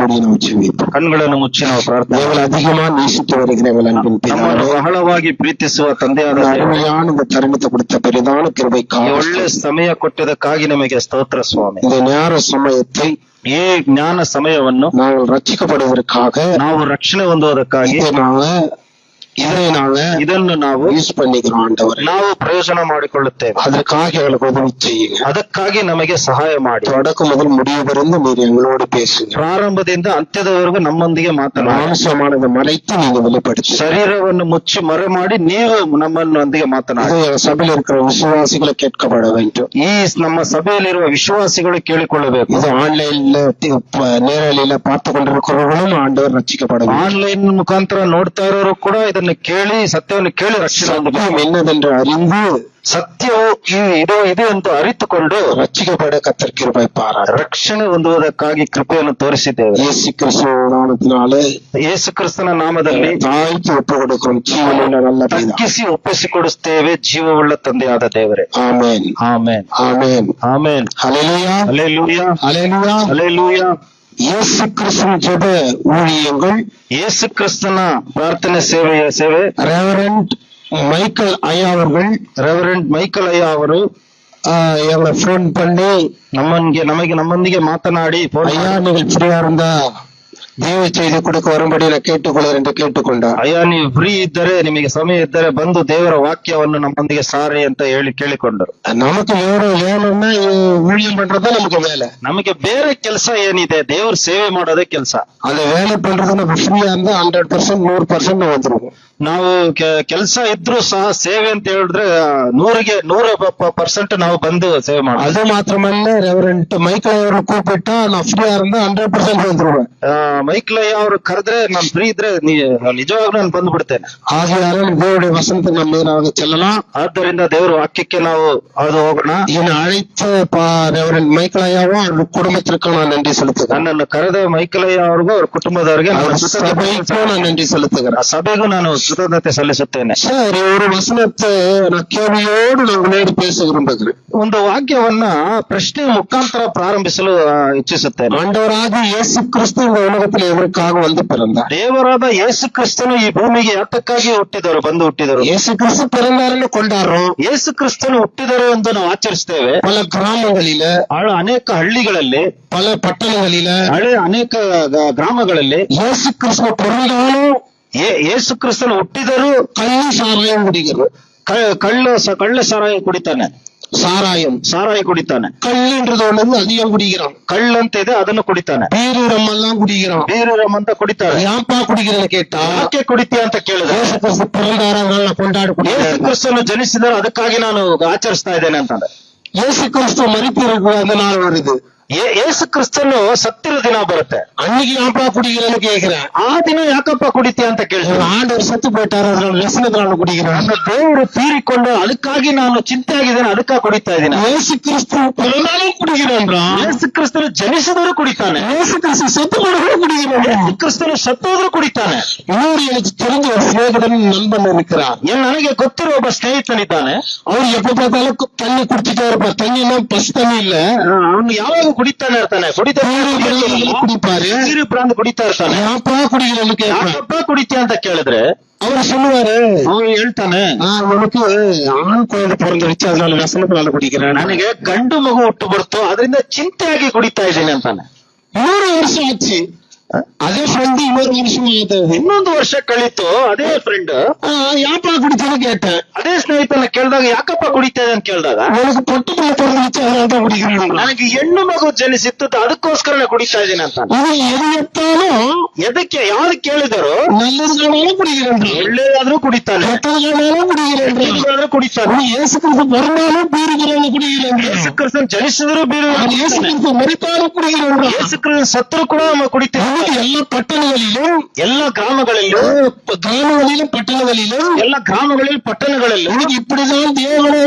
மூடி ನಾವು ಜೀವಿತ ಕಣ್ಗಳನ್ನು ಮುಚ್ಚಿ ನಾವು ಪ್ರಾರ್ಥನೆ எங்களை அதிகமா நேசித்து வருகிற எங்கள் அன்பின் ನಮ್ಮನ್ನು பிதாவே, ಬಹಳವಾಗಿ ಪ್ರೀತಿಸುವ ತಂದೆಯಾದ இந்த ದೇವರೇ, அருமையான இந்த தருணத்தை கொடுத்த பெரிதான ಈ கிருபைக்காக ಒಳ್ಳೆ ಸಮಯ ಕೊಟ್ಟಿದ್ದಕ್ಕಾಗಿ ನಿಮಗೆ ಸ್ತೋತ್ರ ಸ್ವಾಮಿ. இந்த ஞான சமயத்தை ಈ ಜ್ಞಾನ ಸಮಯವನ್ನು நாங்கள் ரட்சிக்கப்படுவதற்காக ನಾವು ರಕ್ಷಣೆ ಹೊಂದುವುದಕ್ಕಾಗಿ ಇದನ್ನು ನಾವು யூஸ் பண்ணிக்கிறோம் ஆண்டவரே. ನಾವು ಪ್ರಯೋಜನ ಮಾಡಿಕೊಳ್ಳುತ್ತೇವೆ. அதற்காக எங்களுக்கு உதவி செய்யுங்க. ಅದಕ್ಕಾಗಿ ನಮಗೆ ಸಹಾಯ ಮಾಡಿ. தொடக்கம் முதல் முடிவு வரைந்து நீர் எங்களோடு பேசுங்க. ಪ್ರಾರಂಭದಿಂದ ಅಂತ್ಯದವರೆಗೂ ನಮ್ಮೊಂದಿಗೆ ಮಾತನಾಡಿ. மாம்சமானதை மறைத்து நீங்க வெளிப்படுத்தி ಶರೀರವನ್ನು ಮುಚ್ಚಿ ಮರೆ ಮಾಡಿ ನೀವು ನಮ್ಮೊಂದಿಗೆ ಮಾತನಾಡಿ. சபையில் இருக்கிற விசுவாசிகளை கேட்கப்பட வேண்டும். ಈ ನಮ್ಮ ಸಭೆಯಲ್ಲಿರುವ ವಿಶ್ವಾಸಿಗಳು ಕೇಳಿಕೊಳ್ಳಬೇಕು. இது ஆன்லைன்ல நேரலையில பார்த்து கொண்டிருக்கிறவர்களும் ஆண்டவர் ரட்சிக்கப்பட வேண்டும். ಆನ್ಲೈನ್ ಮುಖಾಂತರ ನೋಡ್ತಾ ಇರೋರು ಕೂಡ ಇದನ್ನು ಕೇಳಿ ಸತ್ಯವನ್ನು ಕೇಳಿ ರಕ್ಷಣೆ ಹೊಂದಬೇಕು. என்னதென்று அறிந்து ಸತ್ಯವು ಇದು ಎಂದು ಅರಿತುಕೊಂಡು ரட்சிக்கப்பட கர்த்தர் கிருபை பாராட்டு. ರಕ್ಷಣೆ ಹೊಂದುವುದಕ್ಕಾಗಿ ಕೃಪೆಯನ್ನು ತೋರಿಸಿದ್ದೇವೆ. இயேசு கிறிஸ்துவின் நாமத்தினாலே ಯೇಸು ಕ್ರಿಸ್ತನ ನಾಮದಲ್ಲಿ தாய்க்கு ஒப்பு கொடுக்கும் ஜீவனுள்ள நல்ல பிதா. ತಗ್ಗಿಸಿ ಒಪ್ಪಿಸಿಕೊಡಿಸ್ತೇವೆ ಜೀವವುಳ್ಳ ತಂದೆಯಾದ ದೇವರೇ. ஆமென் ಆಮೆನ್ ஆமென் ಆಮೆನ್. ஹல்லேலூயா ಹಲ್ಲೆಲೂಯಾ ஹல்லேலூயா. ಹಲ್ಲೆಲೂಯಾ. இயேசு கிறிஸ்துவின் ஜெப ஊழியங்கள் ಯೇಸು ಕ್ರಿಸ್ತನ ಪ್ರಾರ್ಥನೆ ಸೇವೆ ரெவரண்ட் மைக்கேல் ஐயா அவர்கள் ರೆವರೆಂಡ್ ಮೈಕಲ್ ಅಯ್ಯ ಅವರು எங்களை போன் பண்ணி ನಮ್ಮೊಂದಿಗೆ ಮಾತನಾಡಿ ஐயா நீங்கள் ஃப்ரீயா இருந்தா தேவ செய்தி கொடுக்க வரும்படி நான் கேட்டுக்கொள்கிறேன் என்று கேட்டுக்கொண்டார். ಅಯ್ಯ ನೀವು ಫ್ರೀ ಇದ್ದರೆ ನಿಮಗೆ ಸಮಯ ಇದ್ದರೆ ಬಂದು ದೇವರ ವಾಕ್ಯವನ್ನು ನಮ್ಮೊಂದಿಗೆ ಸಾರಿ ಅಂತ ಕೇಳಿಕೊಂಡರು. நமக்கு வேணும்னா ஊழியம் பண்றதா நமக்கு வேலை. ನಮಗೆ ಬೇರೆ ಕೆಲಸ ಏನಿದೆ, ದೇವ್ರ ಸೇವೆ ಮಾಡೋದೇ ಕೆಲಸ. அந்த வேலை பண்றது நம்ம ஃப்ரீயா இருந்தா 100% 100% வந்துருவோம். ನಾವು ಕೆಲಸ ಇದ್ರೂ ಸಹ ಸೇವೆ ಅಂತ ಹೇಳಿದ್ರೆ 100% ನಾವು ಬಂದು ಸೇವೆ ಮಾಡೋದು. அது மாத்திரமல்ல, ரெவரண்ட் மைக்கேல் அவரை கூப்பிட்டா நான் ஃப்ரீயா இருந்தா 100% வந்துருவேன். ಮೈಕ್ಲಯ್ಯ ಅವರು ಕರೆದ್ರೆ ನಾನು ಫ್ರೀ ಇದ್ರೆ ನಿಜವಾಗ್ಲೂ ನಾನು ಬಂದು ಬಿಡ್ತೇನೆ. ஆகையால தேவனுடைய வசனத்துக்கு நம்ம எதிராக செல்லலாம். ಆದ್ದರಿಂದ ದೇವರ ವಾಕ್ಯಕ್ಕೆ ನಾವು ಅದು ಹೋಗೋಣ. என்னை அழைத்த ரெவரண்ட் மைக்கேல் ஐயாவும் அவர் குடும்பத்திற்கு நான் நன்றி செலுத்துகிறேன். ನನ್ನನ್ನು ಕರೆದ ಮೈಕಲಯ್ಯ ಅವ್ರಿಗೂ ಅವ್ರ ಕುಟುಂಬದವರಿಗೆ சபைக்கும் நான் நன்றி செலுத்துகிறேன். ಸಭೆಗೂ ನಾನು ಕೃತಜ್ಞತೆ ಸಲ್ಲಿಸುತ್ತೇನೆ. சரி, ஒரு வசனத்தை நான் கேள்வியோடு நான் நேரடி பேச விரும்புகிறேன். ಒಂದು ವಾಕ್ಯವನ್ನ ಪ್ರಶ್ನೆ ಮುಖಾಂತರ ಪ್ರಾರಂಭಿಸಲು ಇಚ್ಛಿಸುತ್ತೇನೆ. ஆண்டவராக இயேசு கிறிஸ்து இந்த உலகத்தில் எவருக்காக வந்து பிறந்தார்? ದೇವರಾದ ಯೇಸು ಕ್ರಿಸ್ತನು ಈ ಭೂಮಿಗೆ ಯಾತಕ್ಕಾಗಿ ಹುಟ್ಟಿದರು. இயேசு கிறிஸ்து பிறந்தாருன்னு கொண்டாடுறோம். ಯೇಸು ಕ್ರಿಸ್ತನು ಹುಟ್ಟಿದರು ಎಂದು ನಾವು ಆಚರಿಸ್ತೇವೆ. பல கிராமங்களில, ಅನೇಕ ಹಳ್ಳಿಗಳಲ್ಲಿ, பல ಪಟ್ಟಣಗಳಿல, ಅನೇಕ ಗ್ರಾಮಗಳಲ್ಲಿ இயேசு கிறிஸ்து பிறந்தாலும் ಯೇಸು ಕ್ರಿಸ್ತನು ಹುಟ್ಟಿದರು கள்ளு சாராயம் குடிக்கிறது. ಕಳ್ಳ ಸಾರಾಯ ಕುಡಿತಾನೆ. ಸಾರಾಯ ಕುಡಿತಾನೆ. கல்லுன்றது ஒண்ணு அதிகம் குடிக்கிறான். ಕಳ್ಳಂತ ಇದೆ, ಅದನ್ನು ಕುಡಿತಾನೆ. பீரு ரம்மெல்லாம் குடிக்கிறான். ಬೀರು ರಮ್ ಅಂತ ಕುಡಿತಾರೆ. ஏன்பா குடிக்கிறேன்னு கேட்டா, ಯಾಕೆ ಕುಡಿತೀಯ ಅಂತ ಕೇಳಿದ್ರೆ, இயேசு கிறிஸ்து பிறந்தாரங்கள கொண்டாடி ಯೇಸು ಕ್ರಿಸ್ತನು ಜನಿಸಿದರು, ಅದಕ್ಕಾಗಿ ನಾನು ಆಚರಿಸ್ತಾ ಇದ್ದೇನೆ ಅಂತಂದ್ರೆ. இயேசு கிறிஸ்து மரித்திருக்கிற அந்த நாள் வருது. ಯೇಸು ಕ್ರಿಸ್ತನು ಸತ್ತಿರ ದಿನ ಬರುತ್ತೆ. அன்னைக்கு ஏன்பா குடிக்கிறேன்னு கேட்கிறேன். ಆ ದಿನ ಯಾಕಪ್ಪ ಕುಡಿತೀಯ ಅಂತ ಕೇಳ್ತಾರೆ. ஆண்டவர் செத்து போயிட்டாரு, அதனால ವ್ಯಸನಗಳನ್ನು குடிக்கிறேன். ದೇವರು ತೀರಿಕೊಂಡು ಅದಕ್ಕಾಗಿ ನಾನು ಚಿಂತೆ ಆಗಿದ್ದೇನೆ, ಅದಕ್ಕಾಗಿ ಕುಡಿತಾ ಇದ್ದೀನಿ. இயேசு கிறிஸ்து பிறந்தாலும் குடிக்கிறேன். ಯೇಸು ಕ್ರಿಸ್ತನು ಜನಿಸಿದರೂ ಕುಡಿತಾನೆ. இயேசு கிறிஸ்து செத்து போனவரும் குடிக்கிறேன். ಯೇಸು ಕ್ರಿಸ್ತನು ಸತ್ತೋದ್ರೂ ಕುಡಿತಾನೆ. இன்னொரு எனக்கு தெரிஞ்ச ஒரு சிநேகிதன் நண்பன் இருக்கிறார். ನನಗೆ ಗೊತ್ತಿರುವ ಒಬ್ಬ ಸ್ನೇಹಿತನಿದ್ದಾನೆ. ಅವ್ರು எப்ப பார்த்தாலும் தண்ணி குடிச்சிட்டே இருப்பார். தண்ணினா பஸ் தண்ணி இல்ல, ಅವನು ಯಾವಾಗ ಕುಡಿತಾನೆ ಇರ್ತಾನೆ. குடிப்பாரு. ನೀರು ಪ್ರಾಂತ ಕುಡಿತಾ ಇರ್ತಾನೆ. ಯಾಪಾ ಕುಡಿக்கிறேன்னு கேட்பான். ಯಾಕಪ್ಪ ಕುಡಿತೀಯ ಅಂತ ಕೇಳಿದ್ರೆ அவர் சொல்லுவாரு, ಅವನು ಹೇಳ್ತಾನೆ, உனக்கு ஆண் குழந்தை பிறந்துடுச்சு, அதனால ವ್ಯಸನಗಳನ್ನ குடிக்கிறேன். ನನಗೆ ಗಂಡು ಮಗು ಹುಟ್ಟು ಬರ್ತು, ಅದರಿಂದ ಚಿಂತೆಯಾಗಿ ಕುಡಿತಾ ಇದ್ದೀನಿ ಅಂತಾನೆ. 3 வருஷம் ஆச்சு. அதே ஃப்ரெண்ட் இன்னொரு வருஷம் ಇನ್ನೊಂದು ವರ್ಷ ಕಳೀತು. ಅದೇ ಫ್ರೆಂಡ್ ಯಾಪಾ ಕುಡಿತಾನೆ கேட்டேன். ಅದೇ ಸ್ನೇಹಿತನ ಕೇಳಿದಾಗ ಯಾಕಪ್ಪ ಕುಡಿತಾ ಇದೆ ಅಂತ ಕೇಳಿದಾಗ, உனக்கு பொட்டு பிள்ளை பிறந்துச்சு, அதனால தான் குடிக்கிறேன். ನನಗೆ ಹೆಣ್ಣು ಮಗು ಜನಿಸಿತ್ತು, ಅದಕ್ಕೋಸ್ಕರ ಕುಡಿತಾ ಇದ್ದೀನಿ ಅಂತ. எது எத்தாலும் ಎದಕ್ಕೆ ಯಾವ್ದು ಕೇಳಿದರು, நல்லதுனாலும் குடிக்கிறேன், ಒಳ್ಳೇದಾದ್ರೂ ಕುಡಿತಾನೆ, கெட்டதுனாலும் குடிக்கிறேன். ಕುಡಿತಾನೆ. இயேசு கிறிஸ்து பிறந்தாலும் பீருகிறவங்க குடிக்கிறேன். ಯೇಸು ಕ್ರಿಸ್ತನ್ ಜನಿಸಿದ್ರು ಬೀರು, இயேசு கிறிஸ்து மரித்தாலும் குடிக்கிறேன். ಯೇಸು ಕ್ರಿಸ್ತನ್ ಸತ್ರು ಕೂಡ ಕುಡಿತಾರೆ. எல்லா பட்டணங்களிலும், ಎಲ್ಲ ಗ್ರಾಮಗಳಲ್ಲೂ, பட்டணங்களிலும், ಎಲ್ಲ ಗ್ರಾಮಗಳಲ್ಲಿ ಪಟ್ಟಣಗಳಲ್ಲೂ இப்படிதான் தேவனை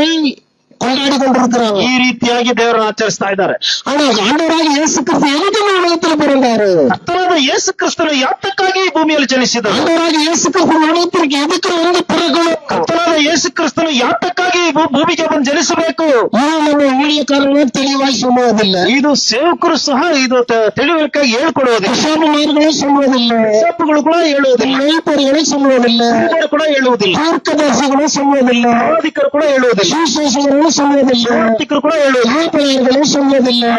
கொண்டாடி கொண்டிருக்கிறாங்க. ಈ ರೀತಿಯಾಗಿ ದೇವರನ್ನು ಆಚರಿಸ್ತಾ ಇದ್ದಾರೆ. ஆனா ஆண்டவராக இயேசு கிறிஸ்து எதுக்கு உலகத்தில் பிறந்தாரு? ಕರ್ತನಾದ ಯೇಸು ಕ್ರಿಸ್ತನು ಯಾತಕ್ಕಾಗಿ ಈ ಭೂಮಿಯಲ್ಲಿ ಜನಿಸಿದರು? ஆண்டவராக இயேசு கிறிஸ்து உலகத்திற்கு எதுக்கு வந்து பிறகு? ಕರ್ತನಾದ ಯೇಸು ಕ್ರಿಸ್ತನು ಯಾತಕ್ಕಾಗಿ ಭೂಮಿಗೆ ಬಂದು ಜನಿಸಬೇಕು. ಇದು ನಮ್ಮ ஊழியக்காரங்க தெளிவாய் சொல்லுவதில்லை. ಇದು ಸೇವಕರು ಸಹ ಇದು ತಿಳಿವಳಿಕೆಯಾಗಿ ಹೇಳ್ಕೊಡುವುದಿಲ್ಲ. பிசாசுமார்களும் சொல்வதில்லை. ಬಿಷಪ್ಗಳು ಕೂಡ ಹೇಳುವುದಿಲ್ಲ. மேய்ப்பர்களும் சொல்வதில்லை. ಹಿರಿಯರು ಕೂಡ ಹೇಳುವುದಿಲ್ಲ. தீர்க்கதரிசிகளும் சொல்வதில்லை. ಪ್ರವಾದಿಕರು ಕೂಡ ಹೇಳುವುದಿಲ್ಲ. சுவிசேஷகர்களும் சொல்வதில்லை. ಪ್ರಾರ್ಥಿಕರು ಕೂಡ ಹೇಳುವುದಿಲ್ಲ. மாப்பிள்ளையர்களும் சொல்வதில்லை.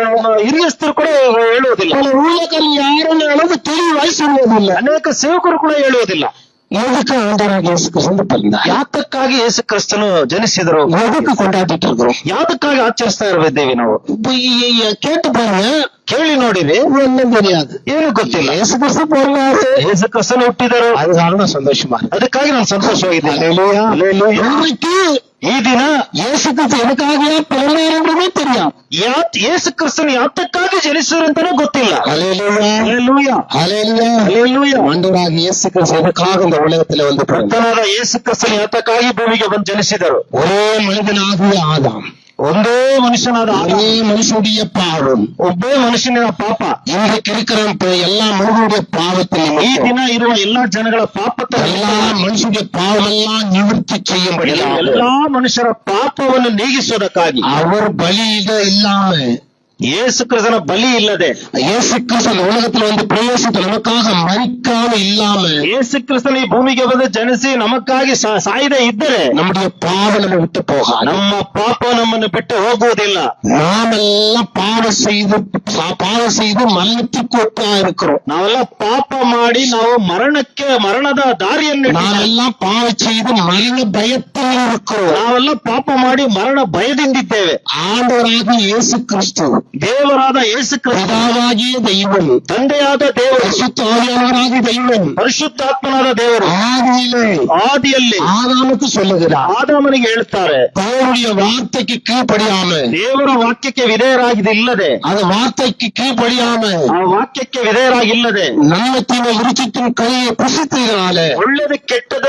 ಹಿರಿಯಸ್ಥರು ಕೂಡ ಹೇಳುವುದಿಲ್ಲ. பல ஊழியக்காரர்கள் யாரும் அளவு தெளிவாய் சொல்வதில்லை. ಅನೇಕ ಸೇವಕರು ಕೂಡ ಹೇಳುವುದಿಲ್ಲ. எதுக்கு ஆண்டவராக இயேசு கிறிஸ்து பிறந்தார்? ಯಾತಕ್ಕಾಗಿ ಯೇಸು ಕ್ರಿಸ್ತನು ಜನಿಸಿದರು? எதுக்கு கொண்டாடிட்டு இருக்கிறோம்? ಯಾತಕ್ಕಾಗಿ ಆಚರಿಸ್ತಾ ಇದ್ದೇವೆ ನಾವು? இப்ப கேட்டு பாருங்க, ಕೇಳಿ ನೋಡಿರಿ, ஒண்ணும் தெரியாது. ಏನು ಗೊತ್ತಿಲ್ಲ. இயேசு கிறிஸ்து பிறந்தாரு, ಯೇಸು ಕ್ರಿಸ್ತನು ಹುಟ್ಟಿದರು, அதுக்காக நான் சந்தோஷமா இருக்கேன். ಅದಕ್ಕಾಗಿ ನಾನು ಸಂತೋಷವಾಗಿದ್ದೇನೆ. அல்லேலூயா. அல்லேலೂಯಾ. இன்றைக்கு ಈ ದಿನ இயேசு கிறிஸ்து எனக்காக பிறந்தாருன்றதே தெரியும். ಯೇಸು ಕ್ರಿಸ್ತನು ಯಾತಕ್ಕಾಗಿ ಜನಿಸಿದರು ಅಂತಾನೆ ಗೊತ್ತಿಲ್ಲ. அல்லேலூயா. அல்லேலೂಯಾ. அல்லேலூயா. அல்லேலூಯಾ. ஆண்டவராக இயேசு கிறிஸ்து எனக்காக இந்த உலகத்துல வந்து பிறந்தார். ಕರ್ತನಾದ ಯೇಸು ಕ್ರಿಸ್ತನು ಯಾತಕ್ಕಾಗಿ ಭೂಮಿಗೆ ಬಂದು ಜನಿಸಿದರು? ஒரே மனிதனாகிய ஆதாம், ಒಂದೇ ಮನುಷ್ಯನಾದ ஒரே மனுஷனுடைய பாவம், ಒಬ್ಬೇ ಮನುಷ್ಯನ ಪಾಪ, இன்றைக்கு இருக்கிற எல்லா மனிதனுடைய பாவத்தை ಈ நிமித்தம், ದಿನ ಇರುವ ಎಲ್ಲಾ ಜನಗಳ ಪಾಪத்தை எல்லா மனுஷனுடைய பாவமெல்லாம் நிவர்த்தி செய்யும்படி ಎಲ್ಲಾ ಮನುಷ್ಯರ ಪಾಪವನ್ನು ನೀಗಿಸುವುದಕ್ಕಾಗಿ அவர் பலியிட இல்லாம, ಯೇಸು ಕ್ರಿಸ್ತನ ಬಲಿ ಇಲ್ಲದೆ, இயேசு கிறிஸ்து அந்த உலகத்துல வந்து பிரவேசித்து நமக்காக மறிக்காம இல்லாம, ಯೇಸು ಕ್ರಿಸ್ತನ ಈ ಭೂಮಿಗೆ ಬಂದು ಜನಿಸಿ ನಮಗಾಗಿ ಸಾಯದೆ ಇದ್ದರೆ நம்முடைய பாவம் நம்ம விட்டு போகாது. ನಮ್ಮ ಪಾಪ ನಮ್ಮನ್ನು ಬಿಟ್ಟು ಹೋಗುವುದಿಲ್ಲ. நாமெல்லாம் பாவம் செய்து மரணத்துக்கு ஒப்பா இருக்கிறோம். ನಾವೆಲ್ಲ ಪಾಪ ಮಾಡಿ ನಾವು ಮರಣದ ದಾರಿಯನ್ನು நாமெல்லாம் பாவம் செய்து மரண பயத்தில் இருக்கிறோம். ನಾವೆಲ್ಲ ಪಾಪ ಮಾಡಿ ಮರಣ ಭಯದಿಂದಿದ್ದೇವೆ. ஆண்டவராக இயேசு கிறிஸ்து, ದೇವರಾದ ಯೇಸು ಕ್ರಿಸ್ತ, பிதாவாகிய தெய்வம், ತಂದೆಯಾದ ದೇವರು, பரிசுத்த ஆவியானவராகிய தெய்வம் ಪರಿಶುದ್ಧಾತ್ಮನಾದ ದೇವರು ಆದಿಯಲ್ಲಿ ஆதாமுக்கு சொல்லுகிறார், ಆದಾಮನಿಗೆ ಹೇಳ್ತಾರೆ, தேவனுடைய வார்த்தைக்கு கீழ்ப்படியாம, ದೇವರ ವಾಕ್ಯಕ್ಕೆ ವಿಧೇಯರಾಗಿಲ್ಲದೆ, அந்த வார்த்தைக்கு கீழ்ப்படியாம, ಆ ವಾಕ್ಯಕ್ಕೆ ವಿಧೇಯರಾಗಿಲ್ಲದೆ, நன்மத்தின விருட்சத்தின் கையை புசித்ததினால ಒಳ್ಳೆದ ಕೆಟ್ಟದ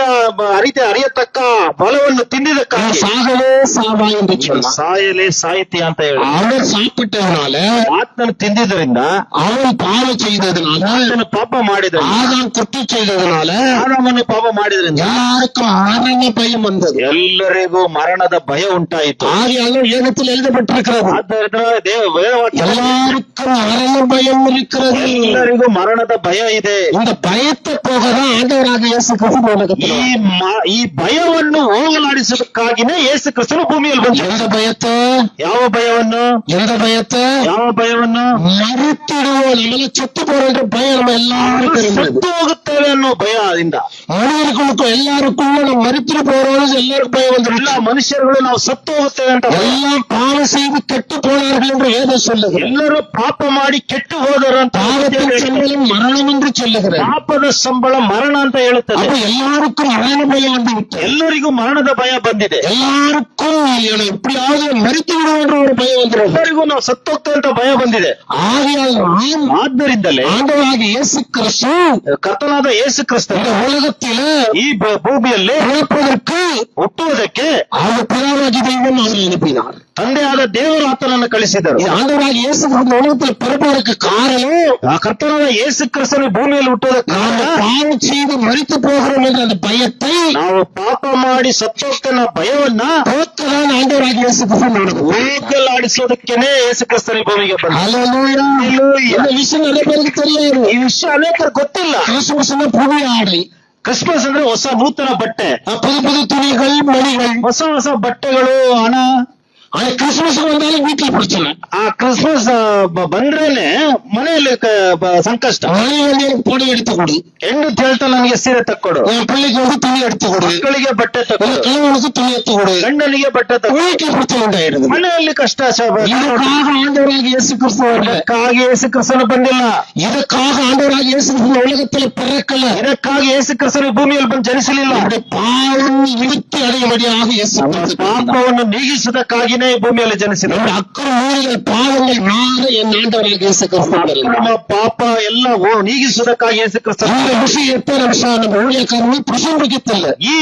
ಅರಿಯತಕ್ಕ ಫಲವನ್ನು ತಿಂದಿದ್ದಕ್ಕಾಗಿ சாகவே சாவா என்று சொன்னார். ಸಾಯಲೇ ಸಾಹಿತ್ಯ ಅಂತ ಹೇಳಿ, அவர் சாப்பிட்டதுனால, ಆತನು ತಿಂದಿದ್ದರಿಂದ, அவன் பாவம் செய்ததுனால, ಆತನು ಪಾಪ ಮಾಡಿದ, ஆதாம் குற்றம் செய்ததுனால ಆದಾಮನು ಪಾಪ ಮಾಡಿದ್ರಿಂದ எல்லாருக்கும் மரண பயம் வந்தது. ಎಲ್ಲರಿಗೂ ಮರಣದ ಭಯ ಉಂಟಾಯಿತು. ஆகியாலும் ஏகத்தில் எழுதப்பட்டிருக்கிறது, ಆದ್ದರಿಂದ ವೇದವಾಕ್ಯ எல்லாருக்கும் மரண பயம் இருக்கிறது. ಎಲ್ಲರಿಗೂ ಮರಣದ ಭಯ ಇದೆ. இந்த பயத்தை போகதான் ஆண்டவராக இயேசு கிறிஸ்து உலகத்தில் ಈ ಭಯವನ್ನು ಹೋಗಲಾಡಿಸೋದಕ್ಕಾಗಿನೇ ಯೇಸು ಕ್ರಿಸ್ತನು ಭೂಮಿಯಲ್ಲಿ ಬಂದ. எந்த பயத்தை? ಯಾವ ಭಯವನ್ನು? எந்த பயத்தை? ಯಾವ ಭಯವನ್ನು? மறுத்திடுவோம், நம்மள செத்து போற பயம் நம்ம எல்லாருக்கும் இருந்தது. ಸತ್ತು ಹೋಗುತ್ತೇವೆ ಅನ್ನೋ ಭಯದಿಂದ மனிதர்களுக்கும் எல்லாருக்கும் நம்ம மறுத்திட்டு போறோம் எல்லாருக்கும் பயம் வந்துடும். ಎಲ್ಲ ಮನುಷ್ಯರುಗಳು ನಾವು ಸತ್ತು ಹೋಗುತ್ತೇವೆ ಅಂತ எல்லாம் பாவம் செய்து கெட்டு போனார்கள் என்று வேதம் சொல்லுகிறது. ಎಲ್ಲರೂ ಪಾಪ ಮಾಡಿ ಕೆಟ್ಟು ಹೋದರು ಅಂತ பாவத்தின் சம்பளம் மரணம் என்று சொல்லுகிறது. ಪಾಪದ ಸಂಬಳ ಮರಣ ಅಂತ ಹೇಳುತ್ತದೆ. அப்ப எல்லாருக்கும் மரண பயம் வந்து விட்டது. ಎಲ್ಲರಿಗೂ ಮರಣದ ಭಯ ಬಂದಿದೆ. எல்லாருக்கும் எப்படியாவது மறித்து விடுவோன்ற ஒரு பயம் வந்துடும். ಎಲ್ಲರಿಗೂ ನಾವು ಸತ್ತೋಗ್ತೇವೆ ಅಂತ ಭಯ ಬಂದಿದೆ. ಆದ್ದರಿಂದಲೇ ஆண்டவராக இயேசு கிறிஸ்து ಕರ್ತನಾದ ಯೇಸು ಕ್ರಿಸ್ತ இந்த உலகத்தில் ಈ ಭೂಮಿಯಲ್ಲಿ பிறப்பதற்கு ಹುಟ್ಟುವುದಕ್ಕೆ அவர் பிதாவாகிய தெய்வம் அவரை அனுப்பினார். ತಂದೆಯಾದ ದೇವರು ಆತನನ್ನು ಕಳಿಸಿದರು. ஆண்டவராக இயேசு கிறிஸ்து உலகத்தில் பிறப்பதற்கு காரணம், ಆ ಕರ್ತನಾದ ಯೇಸು ಕ್ರಿಸ್ತನು ಭೂಮಿಯಲ್ಲಿ ಹುಟ್ಟುವುದಕ್ಕೆ நாம் பாவம் செய்து மறித்து போகிறோம் என்ற அந்த பயத்தை, ನಾವು ಪಾಪ ಮಾಡಿ ಸತ್ತೋಗ್ತೇನೆ ಭಯವನ್ನ போக்கதான் ஆண்டவராக இயேசு கிறிஸ்து நடக்கும். ಹೋಗಲಾಡಿಸೋದಕ್ಕೇನೆ ಯೇಸು ಕ್ರಿಸ್ತನ ಭೂಮಿಗೆ ಬಂದ. ஹல்லேலூயா. இந்த விஷயம் நிறைய பேருக்கு தெரியாது. ಈ ವಿಷಯ ಅನೇಕರು ಗೊತ್ತಿಲ್ಲ. கிறிஸ்துமஸ் புதிய ஆடை, ಕ್ರಿಸ್ಮಸ್ ಅಂದ್ರೆ ಹೊಸ ನೂತನ ಬಟ್ಟೆ, புது புது துணிகள், மணிகள். ಹೊಸ ಹೊಸ ಬಟ್ಟೆಗಳು, ಹಣ. ஆனா கிறிஸ்துமஸ் வந்தாலும் வீட்டுல பிரச்சனை. ಆ ಕ್ರಿಸ್ಮಸ್ ಬಂದ್ರೇನೆ ಮನೆಯಲ್ಲಿ ಸಂಕಷ್ಟ. மணி வந்து எனக்கு புடவை எடுத்து கொடு, ಹೆಣ್ಣು ಹೇಳ್ತಾ ನನಗೆ ಸೀರೆ ತಕ್ಕೊಡು, என் பிள்ளைக்கு வந்து துணி எடுத்து கொடு, ಮಕ್ಕಳಿಗೆ ಬಟ್ಟೆ ತಕ್ಕೊಡು, கிழவனுக்கு துணி எடுத்து கொடு, ಗಂಡನಿಗೆ ಬಟ್ಟೆ ತಕ್ಕೊಡು. வீட்டுல பிரச்சனை உண்டாயிடுது. ಮನೆಯಲ್ಲಿ ಕಷ್ಟ. இதற்காக ஆண்டவராக இயேசு கிறிஸ்து வரல. ಇದಕ್ಕಾಗಿ ಯೇಸು ಕ್ರಿಸ್ತನು ಬಂದಿಲ್ಲ. இதற்காக ஆண்டவராக இயேசு கிறிஸ்து உலகத்துல பிறக்கல. ಇದಕ್ಕಾಗಿ ಯೇಸು ಕ್ರಿಸ್ತನು ಭೂಮಿಯಲ್ಲಿ ಬಂದು ಜನಿಸಲಿಲ್ಲ. பாவம் நிவர்த்தி அடையும்படியாக இயேசು கிறிஸ்து ಪಾಪವನ್ನು ನೀಗಿಸುವುದಕ್ಕಾಗಿ ನೀನೇ ಈ ಭೂಮಿಯಲ್ಲಿ ಜನಿಸಿದ. நம்முடைய அக்கிரம மீறுதல் பாவங்கள் மாற என் ஆண்டவராக இயேசு கிறிஸ்து பிறந்தார். ನಮ್ಮ ಪಾಪ ಎಲ್ಲ ನೀಗಿಸುವುದಕ್ಕಾಗಿ ಯೇಸು ಕ್ರಿಸ್ತ. இந்த விஷயத்தை நம்ம ஊழியக்காரர்கள் பிரசங்கிக்கத்தில்ல. ಈ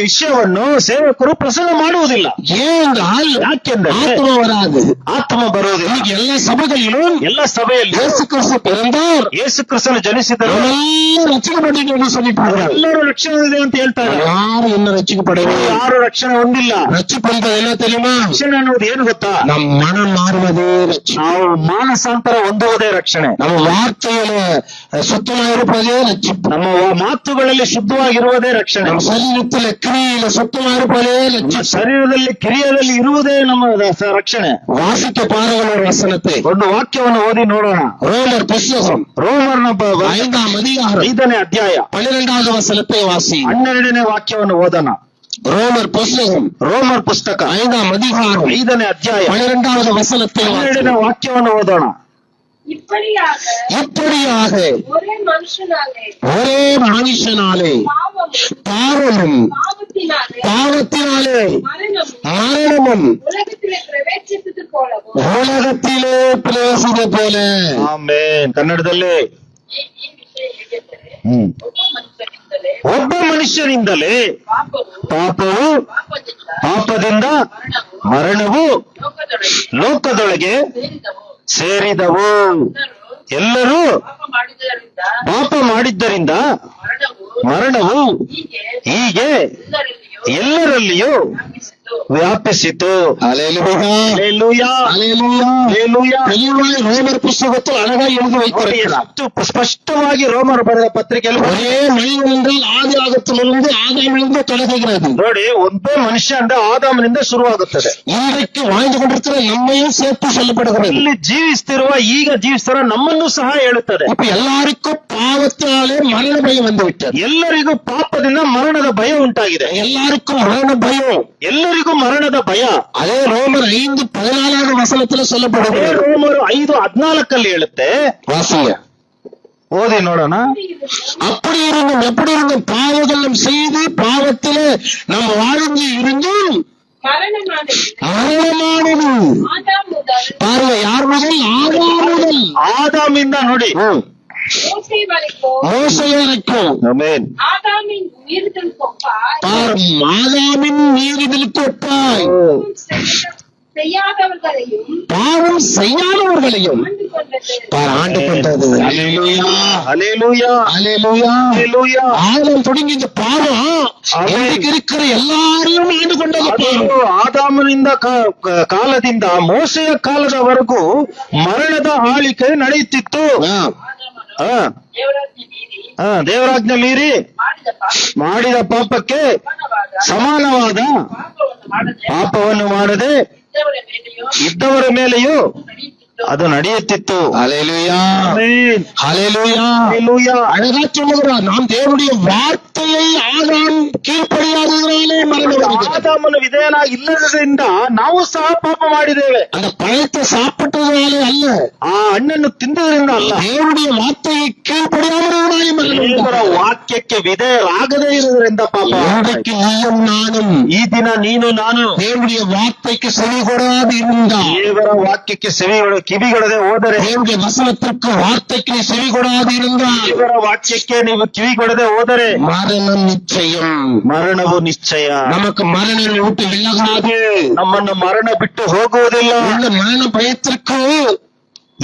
ವಿಷಯವನ್ನು ಸೇವಕರು ಪ್ರಸಂಗ ಮಾಡುವುದಿಲ್ಲ. ஏனென்றால் ಯಾಕೆಂದರೆ ஆத்மா வராது, ಆತ್ಮ ಬರುವುದಿಲ್ಲ. இன்னைக்கு எல்லா சபைகளிலும் ಎಲ್ಲ ಸಭೆಯಲ್ಲಿ இயேசு கிறிஸ்து பிறந்தார், ಯೇಸು ಕ್ರಿಸ್ತನು ಜನಿಸಿದರು, எல்லாம் ரட்சிக்கப்பட்டீங்கன்னு சொல்லிட்டு இருக்கிறார். ಎಲ್ಲರೂ ರಕ್ಷಣೆ ಇದೆ ಅಂತ ಹೇಳ್ತಾರೆ. யாரும் இன்னும் ரட்சிக்கப்படவில்லை. ಯಾರು ರಕ್ಷಣೆ ಹೊಂದಿಲ್ಲ. ரட்சிப்பது என்ன தெரியுமா? ರಕ್ಷಣೆ ಅನ್ನೋದು ಏನು ಗೊತ್ತಾ? நம் மனம் மாறுவதே ரட்சிப்பு. ನಾವು ಮಾನಸಾಂತರ ಹೊಂದುವುದೇ ರಕ್ಷಣೆ. நம்ம வார்த்தையில சுத்தமா இருப்பதே ரட்சிப்பு. ನಮ್ಮ ಮಾತುಗಳಲ್ಲಿ ಶುದ್ಧವಾಗಿರುವುದೇ ರಕ್ಷಣೆ. நம்ம சரீரத்துல கிரியில சுத்தமா இருப்பதே ನಮ್ಮ ரட்சிப்பு. ಶರೀರದಲ್ಲಿ ಕಿರಿಯದಲ್ಲಿ ಇರುವುದೇ ನಮ್ಮ ರಕ್ಷಣೆ. வாசிக்க பாருங்கள் ஒரு வசனத்தை. ಒಂದು ವಾಕ್ಯವನ್ನು ಓದಿ ನೋಡೋಣ. ரோமர் புஸ்தகம் ರೋಮರ್ನ 5ஆம் அதிகாரம் 5ನೇ ಅಧ್ಯಾಯ 12வது வசனத்தை வாசி. 12ನೇ ವಾಕ್ಯವನ್ನು ಓದೋಣ. ரோமர் புஸ்தகம் ರೋಮರ್ ಪುಸ್ತಕ 5ஆம் அதிகாரம் 5ನೇ ಅಧ್ಯಾಯ 12வது வசனத்தை வாசி. 12ನೇ ವಾಕ್ಯವನ್ನು ಓದೋಣ. இப்படியாக ஒரே மனுஷனாலே ஒரே மனுஷனாலே பாவமும் பாவத்தினாலே மரணமும் உலகத்திலே பிரவேசித்தது போலவும் உலகத்திலே பிரவேசித்தது போல. ಆಮೆನ್. ಕನ್ನಡದಲ್ಲಿ ಈ ವಿಷಯ ಹೇಗೆಂದರೆ ಒಬ್ಬ ಮನುಷ್ಯನಿಂದಲೇ ಪಾಪವು ಪಾಪವು ಪಾಪದಿಂದ ಮರಣವು ಲೋಕದೊಳಗೆ ಸೇರಿದವು. ಎಲ್ಲರೂ ಪಾಪ ಮಾಡಿದ್ದರಿಂದ ಮರಣವು ಹೀಗೆ ಎಲ್ಲರಲ್ಲಿಯೂ ವ್ಯಾಪಿಸಿತು. அல்லேலூயா, ಹಲ್ಲೆಲೂಯಾ, அல்லேலூயா. ಹಲ್ಲೆಲೂಯಾ. தெளிவாய் ரோமர் புஸ்தகத்தில் அழகாய் எழுதி வைத்திருக்கிறார். ಸ್ಪಷ್ಟವಾಗಿ ರೋಮರ್ ಬರೆದ ಪತ್ರಿಕೆಯಲ್ಲಿ ஒரே மனிதன் என்றால் ஆதி ஆகத்திலிருந்து ஆதாமிலிருந்து தொடங்குகிறது. ನೋಡಿ, ಒಬ್ಬೇ ಮನುಷ್ಯ ಅಂದ್ರೆ ಆದಾಮನಿಂದ ಶುರುವಾಗುತ್ತದೆ. இன்றைக்கு வாழ்ந்து கொண்டிருக்கிற நம்மையும் சேர்த்து சொல்லப்படுகிறது. ಇಲ್ಲಿ ಜೀವಿಸ್ತಿರುವ ಈಗ ಜೀವಿಸ್ತಿರುವ ನಮ್ಮನ್ನು ಸಹ ಹೇಳುತ್ತದೆ. அப்ப எல்லாருக்கும் பாவத்தினாலே மரண பயம் வந்து விட்டது. ಎಲ್ಲರಿಗೂ ಪಾಪದಿಂದ ಮರಣದ ಭಯ ಉಂಟಾಗಿದೆ. எல்லாருக்கும் மரண பயம். ಎಲ್ಲರಿಗೂ ಮರಣದ ಭಯ. அதே ரோமர் 5:14 வசனத்துல ಅದೇ சொல்லப்படுகிறது. ರೋಮರು 5:14 ಹೇಳುತ್ತೆ. வாசிங்க. ಓದಿ ನೋಡೋಣ. அப்படி இருந்தும் எப்படி இருந்தும் பாவங்களும் செய்து பாவத்திலே நம்ம வாழ்ந்து இருந்தும் மரணமானது மரணமானது. ஆதாம் முதல் பாருங்க, யார் முதல்? ஆதாம் முதல் ಆದಾಮಿಂದ ನೋಡಿ மோசே வரைக்கும் மோசே வரைக்கும். ಆಮೆನ್. ஆதாமின் உயிர்கள் கொப்பாய் பாரும் ஆதாமின் மீறுதலுக்கு ஒப்பாய் செய்யாதவர்களையும் பாவம் செய்யாதவர்களையும் ஆண்டு கொண்டது. ஆண்டு கொண்டது. அல்லேலூயா, ಹಲ್ಲೆಲೂಯಾ, அல்லேலூயா. ಹಲ್ಲೆಲೂಯಾ. ஆதாம் தொடங்கி இந்த பாவம் ஆமென். இன்னைக்கு இருக்கிற எல்லாரையும் ஆண்டு கொண்டது ಅದು பாவம். ಆದಾಮನಿಂದ ಕಾಲದಿಂದ ಮೋಸೆಯ ಕಾಲದವರೆಗೂ ಮರಣದ ಆಳಿಕೆ ನಡೆಯುತ್ತಿತ್ತು. ಆ, தேவராஜ்ய மீறி ದೇವರಾಜ್ಞೆ ಮೀರಿ ಮಾಡಿದ ಪಾಪಕ್ಕೆ ಸಮಾನವಾದ ಪಾಪವನ್ನು ಮಾಡದೆ ಇದ್ದವರ ಮೇಲೆಯೂ ಅದು ನಡೆಯುತ್ತಿತ್ತು. அல்லேலூயா, ಆಮೆನ್. அல்லேலூயா. ಹಲ್ಲೆಲೂಯಾ. அழகா சொல்லுகிறார், நாம் தேவனுடைய வார்த்தையை ஆதாம் கீழ்ப்படியாதவர்களே மரணம் வருகிறது. ಆದಾಮನು ವಿಧೇಯನ ಇಲ್ಲದ್ರಿಂದ ನಾವು ಸಹ ಪಾಪ ಮಾಡಿದ್ದೇವೆ. அந்த பழத்தை சாப்பிட்டதாலே அல்ல, ಆ ಹಣ್ಣನ್ನು ತಿಂದದ್ರಿಂದ ಅಲ್ಲ, தேவனுடைய வார்த்தையை கீழ்ப்படியாதவர்களாலே மரணம் ದೇವರ வருகிறது. ವಾಕ್ಯಕ್ಕೆ ವಿಧೇಯರಾಗದೇ ಇರುವುದರಿಂದ ಪಾಪ. இன்றைக்கு நீயும் நானும் ಈ ದಿನ ನೀನು ನಾನು தேவனுடைய வார்த்தைக்கு செவி கொடாது இருந்தால், ದೇವರ ವಾಕ್ಯಕ್ಕೆ ಕಿವಿಗೊಡದೆ ಹೋದರೆ, தேவனுடைய வசனத்திற்கு வார்த்தைக்கு நீ செவி கொடாது இருந்தால் ದೇವರ ವಾಕ್ಯಕ್ಕೆ ನೀವು ಕಿವಿಗೊಡದೆ ಹೋದರೆ மரணம் நிச்சயம். ಮರಣವು ನಿಶ್ಚಯ. நமக்கு மரணம் விட்டு விலகாது. ನಮ್ಮನ್ನು ಮರಣ ಬಿಟ್ಟು ಹೋಗುವುದಿಲ್ಲ. இந்த மரண பயத்திற்கு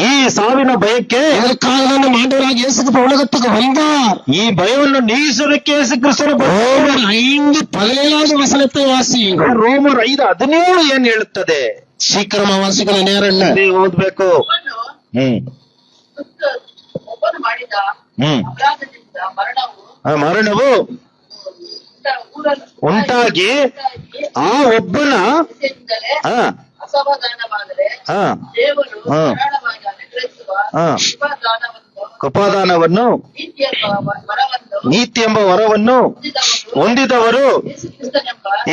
ಈ ಸಾವಿನ ಭಯಕ್ಕೆ இதற்காக நம்ம ஆண்டவராக இயேசு கிறிஸ்து உலகத்துக்கு வந்தார். ಈ ಭಯವನ್ನು ನೀಗಿಸೋದಕ್ಕೆ ಯೇಸು ಕ್ರಿಸ್ತನು ಬಂದನು. ரோமர் 5:17 வசனத்தை வாசியுங்கள். ರೋಮರ್ 5:17 ಏನ್ ಹೇಳುತ್ತದೆ? சீக்கிரமா வாசிக்கிற நேரம் இல்ல. ನೀವು ಓದ್ಬೇಕು. ಒಬ್ಬನು ಮಾಡಿದ ಹ್ಮ್ ಅಪರಾಧದಿಂದ ಮರಣವು ಆ ಮರಣವು ಊರನ್ನು ಉಂಟಾಗಿ ಆ ಒಬ್ಬನ ವಿಷಯದಿಂದಲೇ ಆ ಅಸಮಾಧಾನವಾದರೆ ಆ ದೇವರು ಹಾ. ಧಾರಾಳವಾಗಿ ಅನುಗ್ರಹಿಸುವ ಹಾ. ಕೃಪಾದಾನವನ್ನು ಕೃಪಾದಾನವನ್ನು ನೀತಿ ಎಂಬ ವರವನ್ನು ನೀತಿ ಎಂಬ ವರವನ್ನು ಹೊಂದಿದವರು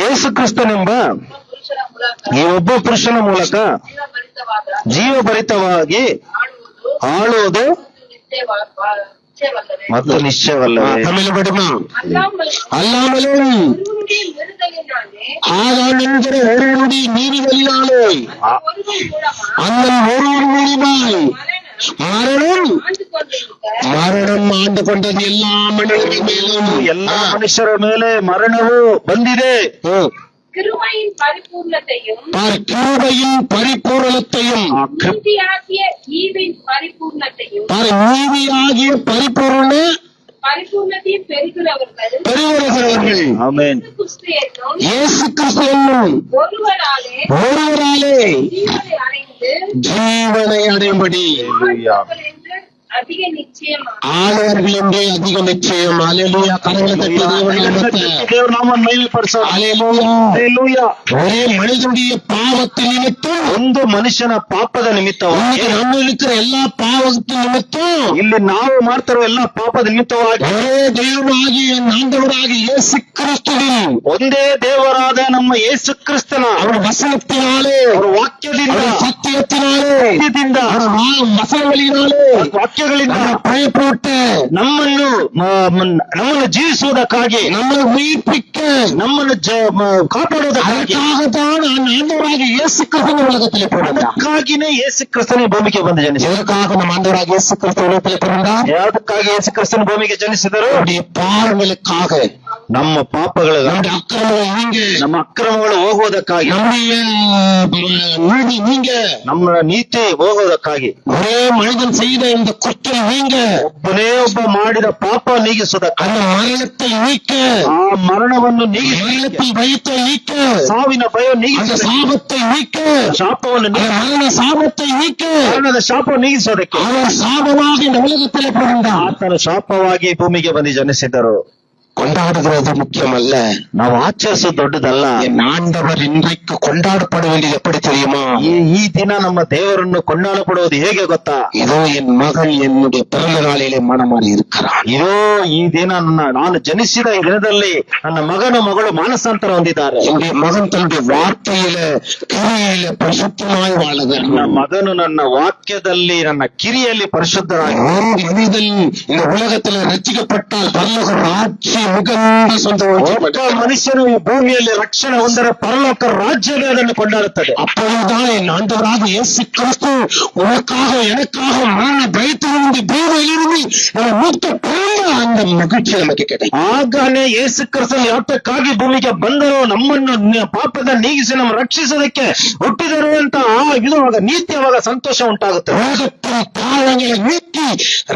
ಯೇಸು ಕ್ರಿಸ್ತನೆಂಬ ಪುರುಷನ ಮೂಲಕ ಈ ಒಬ್ಬ ಪುರುಷನ ಮೂಲಕ ಜೀವಭರಿತವಾದ ಜೀವಭರಿತವಾಗಿ ಆಳುವುದು ನಿಶ್ಚಯವಲ್ಲವೇ ಮತ್ತು ನಿಶ್ಚಯವಲ್ಲವೇ. தமிழ் படிமா அல்லாமல் அல்லாமலும் ஒருவனுடைய மீறுதலினாலே ஆதாம் என்கிற ஒருவனுடைய நீதிகளினாலே ஒருவன் மூலமா அந்த ஒருவர் மூலியமாய் மரணம் ஆண்டு கொண்டிருக்க மரணம் ஆண்டு கொண்டது எல்லா மனிதர்கள் மேலும் ಎಲ್ಲಾ ಮನುಷ್ಯರ ಮೇಲೆ ಮರಣವು ಬಂದಿದೆ. கிருபையின் பரிபூர்ணத்தையும் கிருபையின் பரிபூரணத்தையும் நீதியாகிய ஈவின் பரிபூர்ணத்தையும் நீதியாகிய பரிபூர்ணத்தையும் பெறுகிறவர்கள் பெறுகிறவர்கள் ಆಮೆನ್. கிறிஸ்து என்னும் இயேசு கிறிஸ்து என்னும் ஒருவராலே ஜீவனை அடைந்து ஜீவனை அடையும்படி ஆண்டவர் என்று அதிக நிச்சயமாக ஆனவர்கள் என்றே அதிக நிச்சயம். அல்லேலூயா. கரங்களை தட்டி தேவனை நடத்த. ದೇವರ ನಾಮವನ್ನು ಮಹಿಮೆಪಡಿಸೋಣ. அல்லேலூயா. ಹಲ್ಲೆಲೂಯಾ. ஒரೇ மனிதனுடைய பாவத்தின் நிமித்தம் ಒಂದು ಮನುಷ್ಯನ ಪಾಪದ ನಿಮಿತ್ತವಾಗಿ இன்னைக்கு நம்ம இருக்கிற எல்லா பாவத்தின் நிமித்தம் ಇಲ್ಲಿ ನಾವು ಮಾಡ್ತಿರೋ ಎಲ್ಲಾ ಪಾಪದ ನಿಮಿತ್ತವಾಗಿ ஒரே தெய்வமாகிய ஆண்டவராகிய இயேசு கிறிஸ்துவின் ಒಂದೇ ದೇವರಾದ ನಮ್ಮ ಯೇಸು ಕ್ರಿಸ್ತನ அவர் வசனத்தினாலே ಅವರ ವಾಕ್ಯದಿಂದ அவர் சத்தியத்தினாலே ಸತ್ಯದಿಂದ அவர் வசனங்களினாலே ವಾಕ್ಯಗಳಿಂದ அவர் பயப்பட்டு ನಮ್ಮನ್ನು ಜೀವಿಸುವುದಕ್ಕಾಗಿ நம்மை உயிர்ப்பிக்க ನಮ್ಮನ್ನು ಕಾಪಾಡುವುದಕ್ಕಾಗಿ அதற்காகத்தான் ஆண்டவராகிய இயேசு கிறிஸ்து உலகத்திலே பிறந்தார். ಅದಕ್ಕಾಗಿನೇ ಯೇಸು ಕ್ರಿಸ್ತನ ಭೂಮಿಗೆ ಬಂದು ಜನಿಸಿದರು. எதற்காக நம்ம ஆண்டவராகிய இயேசு கிறிஸ்து உலகத்திலே பிறந்தார்? ಯಾವುದಕ್ಕಾಗಿ ಯೇಸು ಕ್ರಿಸ್ತನ ಭೂಮಿಗೆ ಜನಿಸಿದರು? நம்முடைய பாவங்களுக்காக, ನಮ್ಮ ಪಾಪಗಳ நம்முடைய அக்கிரமங்கள் நீங்க, ನಮ್ಮ ಅಕ್ರಮಗಳು ಹೋಗುವುದಕ್ಕಾಗಿ, நம்முடைய நீதி நீங்க, ನಮ್ಮ ನೀತಿ ಹೋಗುವುದಕ್ಕಾಗಿ, ஒரே மனிதன் செய்த இந்த குற்றம் நீங்க, ಒಬ್ಬನೇ ಒಬ್ಬ ಮಾಡಿದ ಪಾಪ ನೀಗಿಸುವುದಕ್ಕಾಗಿ, அந்த மரணத்தை நீக்க, ಆ ಮರಣವನ್ನು ನೀಗಿಸಿ, மரணத்தில் பயத்தை நீக்க, ಸಾವಿನ ಭಯ அந்த ನೀಗಿಸಿ, சாபத்தை நீக்க, ಶಾಪವನ್ನು அந்த மரண சாபத்தை நீக்க ಮರಣದ ಶಾಪ ನೀಗಿಸೋದಕ್ಕೆ அவர் சாபமாக இந்த உலகத்திலே பிறந்தார். ಆತನ ಶಾಪವಾಗಿ ಭೂಮಿಗೆ ಬಂದು ಜನಿಸಿದರು. கொண்டாடுகிறது முக்கியமல்ல, ನಾವು ಆಚರಿಸೋದು ದೊಡ್ಡದಲ್ಲ. என் ஆண்டவர் இன்றைக்கு கொண்டாடப்பட வேண்டியது எப்படி தெரியுமா? ಈ ದಿನ ನಮ್ಮ ದೇವರನ್ನು ಕೊಂಡಾಡಪಡುವುದು ಹೇಗೆ ಗೊತ್ತಾ? இதோ என் மகன் என்னுடைய பிறந்த நாளிலே மனமாறி இருக்கிறான். ಇದೋ ಈ ದಿನ ನಾನು ಜನಿಸಿದ ಈ ದಿನದಲ್ಲಿ ನನ್ನ ಮಗನು ಮಗಳು ಮಾನಸಾಂತರ ಹೊಂದಿದ್ದಾರೆ. என்னுடைய மகன் தன்னுடைய வார்த்தையில கிரியில பரிசுத்தமாய் வாழுகிறான். ನನ್ನ ಮಗನು ನನ್ನ ವಾಕ್ಯದಲ್ಲಿ ನನ್ನ ಕಿರಿಯಲ್ಲಿ ಪರಿಶುದ್ಧರಾಗಿ ஒரு மனிதன் இந்த உலகத்துல ரட்சிக்கப்பட்டால் பரலோக ராஜ்யம் மிகுந்த சொந்தம். ಒಬ್ಬ ಮನುಷ್ಯನು ಈ ಭೂಮಿಯಲ್ಲಿ ರಕ್ಷಣೆ ಹೊಂದರೆ ಪರಲೋಕ ರಾಜ್ಯವೇ ಅದನ್ನು ಕೊಂಡಾಡುತ್ತದೆ. அப்பொழுதுதான் என் ஆண்டவராக இயேசு கிறிஸ்து உனக்காக எனக்காக மரண பயத்திலிருந்து பூமியிலிருந்து நம்ம மீட்க பிறந்த அந்த மகிழ்ச்சி நமக்கு கிடைக்கும். ಆಗನೇ ಯೇಸು ಕ್ರಿಸ್ತನು ಯಾತಕ್ಕಾಗಿ ಭೂಮಿಗೆ ಬಂದರು, ನಮ್ಮನ್ನು ಪಾಪದ ನೀಗಿಸಿ ನಮ್ಮ ರಕ್ಷಿಸೋದಕ್ಕೆ ಹುಟ್ಟಿದರು ಅಂತ ಇದು ಆಗ ನೀತಿಯಾವಾಗ ಸಂತೋಷ ಉಂಟಾಗುತ್ತೆ. உலகத்தின் பாவங்களை நீக்கி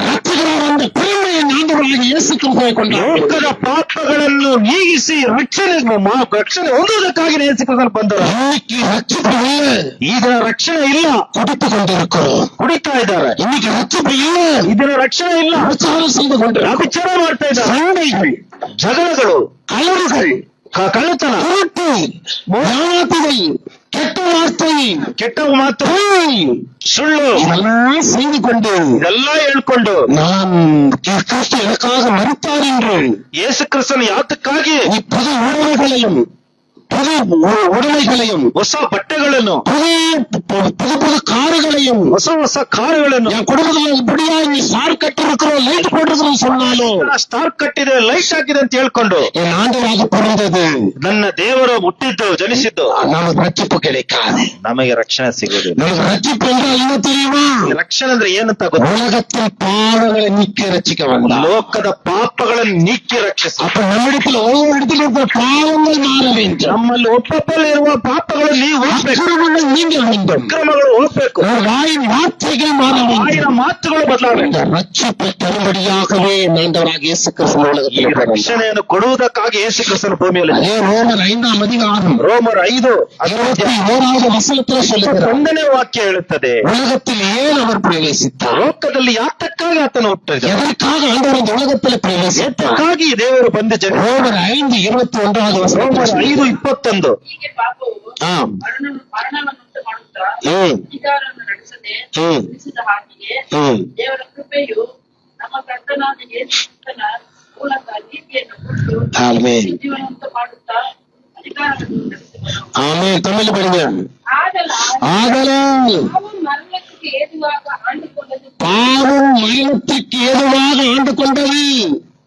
ரட்சிகராக வந்த பெருமை என் ஆண்டவராக இயேசு கிறிஸ்துவை கொண்டார். ಲೋಕದ ಪಾಪಗಳನ್ನು ನೀಗಿಸಿ ರಕ್ಷಣೆ ಹೊಂದುವುದಕ್ಕಾಗಿ ಯೇಸು ಕ್ರಿಸ್ತನು ಬಂದರು. இன்னைக்கு ரட்சிப்பு இல்லை, ಈಗ ರಕ್ಷಣೆ ಇಲ್ಲ, கொடுத்து கொண்டிருக்கிறோம். ಕುಡಿತಾ ಇದ್ದಾರೆ. இன்னைக்கு ரட்சிப்பு இல்லை, ಇದರ ರಕ್ಷಣೆ ಇಲ್ಲ, பிரச்சாரம் செய்து கொண்டிருக்கிறோம். ವ್ಯಭಿಚಾರ ಮಾಡ್ತಾ ಇದ್ದಾರೆ. சண்டைகள், ಜಗಳಗಳು, கலர்கள், ಕಳ್ಳತನ, திருட்டு, ஏமாத்துதல், கெட்ட வார்த்தை, ಕೆಟ್ಟ ಮಾತು, பொய், ಸುಳ್ಳು இதெல்லாம் செய்து கொண்டு ಇದೆಲ್ಲ ಹೇಳ್ಕೊಂಡು நான் கிறிஸ்து எனக்காக மறுத்தார் என்று ಯೇಸು ಕ್ರಿಸ್ತನು ಯಾತಕ್ಕಾಗಿ நீ புது உறவுகளையும் புது உடைமைகளையும் ಹೊಸ ಬಟ್ಟೆಗಳನ್ನು புது காருகளையும் ಹೊಸ ಕಾರುಗಳನ್ನು என் குடும்பத்தில் இப்படியா நீ ஸ்டார் கட்டிருக்கிறோம், லைட் போட்டிருக்கிறோம் சொன்னாலும் ಸ್ಟಾರ್ ಕಟ್ಟಿದೆ, ಲೈಟ್ ಹಾಕಿದೆ ಅಂತ ಹೇಳ್ಕೊಂಡು என் ஆண்டவராக பிறந்தது ನನ್ನ ದೇವರು ಹುಟ್ಟಿದ್ದು ಜನಿಸಿದ್ದು நமக்கு ரட்சிப்பு கிடைக்காது. ನಮಗೆ ರಕ್ಷಣೆ ಸಿಗುವುದಿಲ್ಲ. நமக்கு ரட்சிப்பு என்றால் என்ன தெரியுமா? ರಕ್ಷಣೆ ಅಂದ್ರೆ ಏನಂತ ಗೊತ್ತ? உலகத்தில் பாவங்களை நீக்கி ரட்சிக்க வந்தார். ಲೋಕದ ಪಾಪಗಳನ್ನು ನೀಕ್ಕಿ ರಕ್ಷಿಸ. அப்ப நம்மிடத்தில் ஒவ்வொரு இடத்தில் இருக்கிற பாவங்கள் மாற வேண்டும். ನಮ್ಮಲ್ಲಿ ಒಬ್ಬೊಬ್ಬಲ್ಲಿ ಇರುವ ಪಾಪಗಳು ನೀವು ಹೋಗ್ಬೇಕು, அக்கிரமங்கள் நீங்க வேண்டும். ಅಕ್ರಮಗಳು ಹೋಗ್ಬೇಕು, வாயின் வார்த்தைகள் மாற வேண்டும். ಆಯ್ನ ಮಾತುಗಳು ಬದಲಾಗಬೇಕು. இந்த ரட்சிப்பை தரும்படியாகவே ஆண்டவராக இயேசு கிறிஸ்து ಈ உலகத்தில் பிறந்தார். ರಕ್ಷಣೆಯನ್ನು ಕೊಡುವುದಕ್ಕಾಗಿ ಯೇಸು ಕ್ರಿಸ್ತನು ಭೂಮಿಯಲ್ಲಿ அதே ரோமர் 5ஆம் அதிகாரம் ರೋಮರ್ 5 21வது வசனத்தில் சொல்லுகிறார், 1ನೇ ವಾಕ್ಯ ಹೇಳುತ್ತದೆ, உலகத்தில் ஏன் அவர் பிரவேசித்தார்? ಲೋಕದಲ್ಲಿ ಯಾತಕ್ಕಾಗಿ ಆತನು ಹುಟ್ಟಿದ, எதற்காக ஆண்டவர் இந்த உலகத்தில் பிரவேசித்தார்? ಯಾತಕ್ಕಾಗಿ ದೇವರು ಬಂದು ಜನ. ரோமர் 5:21வது ರೋಮರ್ வசனம் 5:21 ಹೀಗೆ ಪಾಪವು ಮರಣವನ್ನುಂಟು ಮಾಡುತ್ತಾ ಅಧಿಕಾರವನ್ನು ನಡೆಸದೆ ತಿಳಿಸಿದ ಹಾಗೆಯೇ ದೇವರ ಕೃಪೆಯು ನಮ್ಮ ಕರ್ತನಾದ ಯೇಸು ಕ್ರಿಸ್ತನ ಮೂಲಕ ನೀತಿಯನ್ನು ಕೊಟ್ಟು ஆமென். ಜೀವನವಂತ ಮಾಡುತ್ತಾ ಅಧಿಕಾರವನ್ನು ನಡೆಸಿದನು. ஆமென். தமிழ் படிங்க. ஆதலால் பாவம் மரணத்துக்கு ஏதுவாக ஆண்டு கொண்டது பாவம் மரணத்திற்கு ஏதுவாக ஆண்டு கொண்டது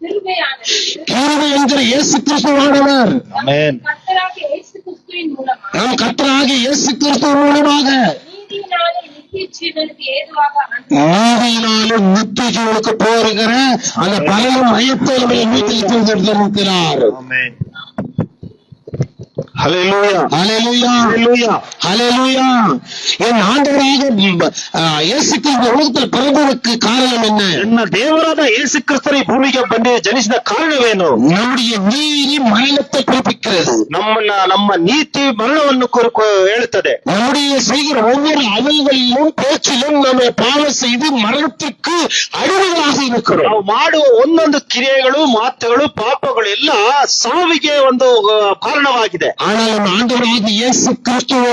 கிருபையானது கிருபை என்கிற இயேசு கிறிஸ்துவானவர் ಆಮೆನ್. கர்த்தராகிய இயேசு நம் கர்த்தராகிய இயேசு கிறிஸ்து மூலமாக நீதியினாலே நித்திய ஜீவனுக்கு ஏதுவாக நீதியினாலும் நித்திய ஜீவனுக்கு போகிற அந்த பலனும் மையத்தை நம்மை வீட்டில் செய்திருக்கிறார். ஹல்லேலூயா, ஹல்லேலூயா, ஹல்லேலூயா. ஹல்லேலூயா. என் ஆண்டவராக இயேசு கிறிஸ்து உலகத்தில் பிறந்ததற்கு காரணம் என்ன? ನನ್ನ ದೇವರಾದ ಯೇಸು ಕ್ರಿಸ್ತನೇ ಭೂಮಿಗೆ ಬಂದು ಜನಿಸಿದ ಕಾರಣವೇನು? நம்முடைய நீதி மரணத்தை பிறப்பிக்கிறது. ನಮ್ಮ ನೀತಿ ಮರಣವನ್ನು ಹೇಳುತ್ತದೆ. நம்முடைய செய்கிற ஒவ்வொரு அமல்களிலும் பேச்சிலும் நம்ம பாவம் செய்து மரணத்திற்கு அடிமைகளாக இருக்கிறோம். ನಾವು ಮಾಡುವ ಒಂದೊಂದು ಕ್ರಿಯೆಗಳು ಮಾತುಗಳು ಪಾಪಗಳು ಎಲ್ಲ ಸಾವಿಗೆ ಒಂದು ಕಾರಣವಾಗಿದೆ. ஆனால் நம்ம ஆண்டவராகிய இயேசு கிறிஸ்துவோ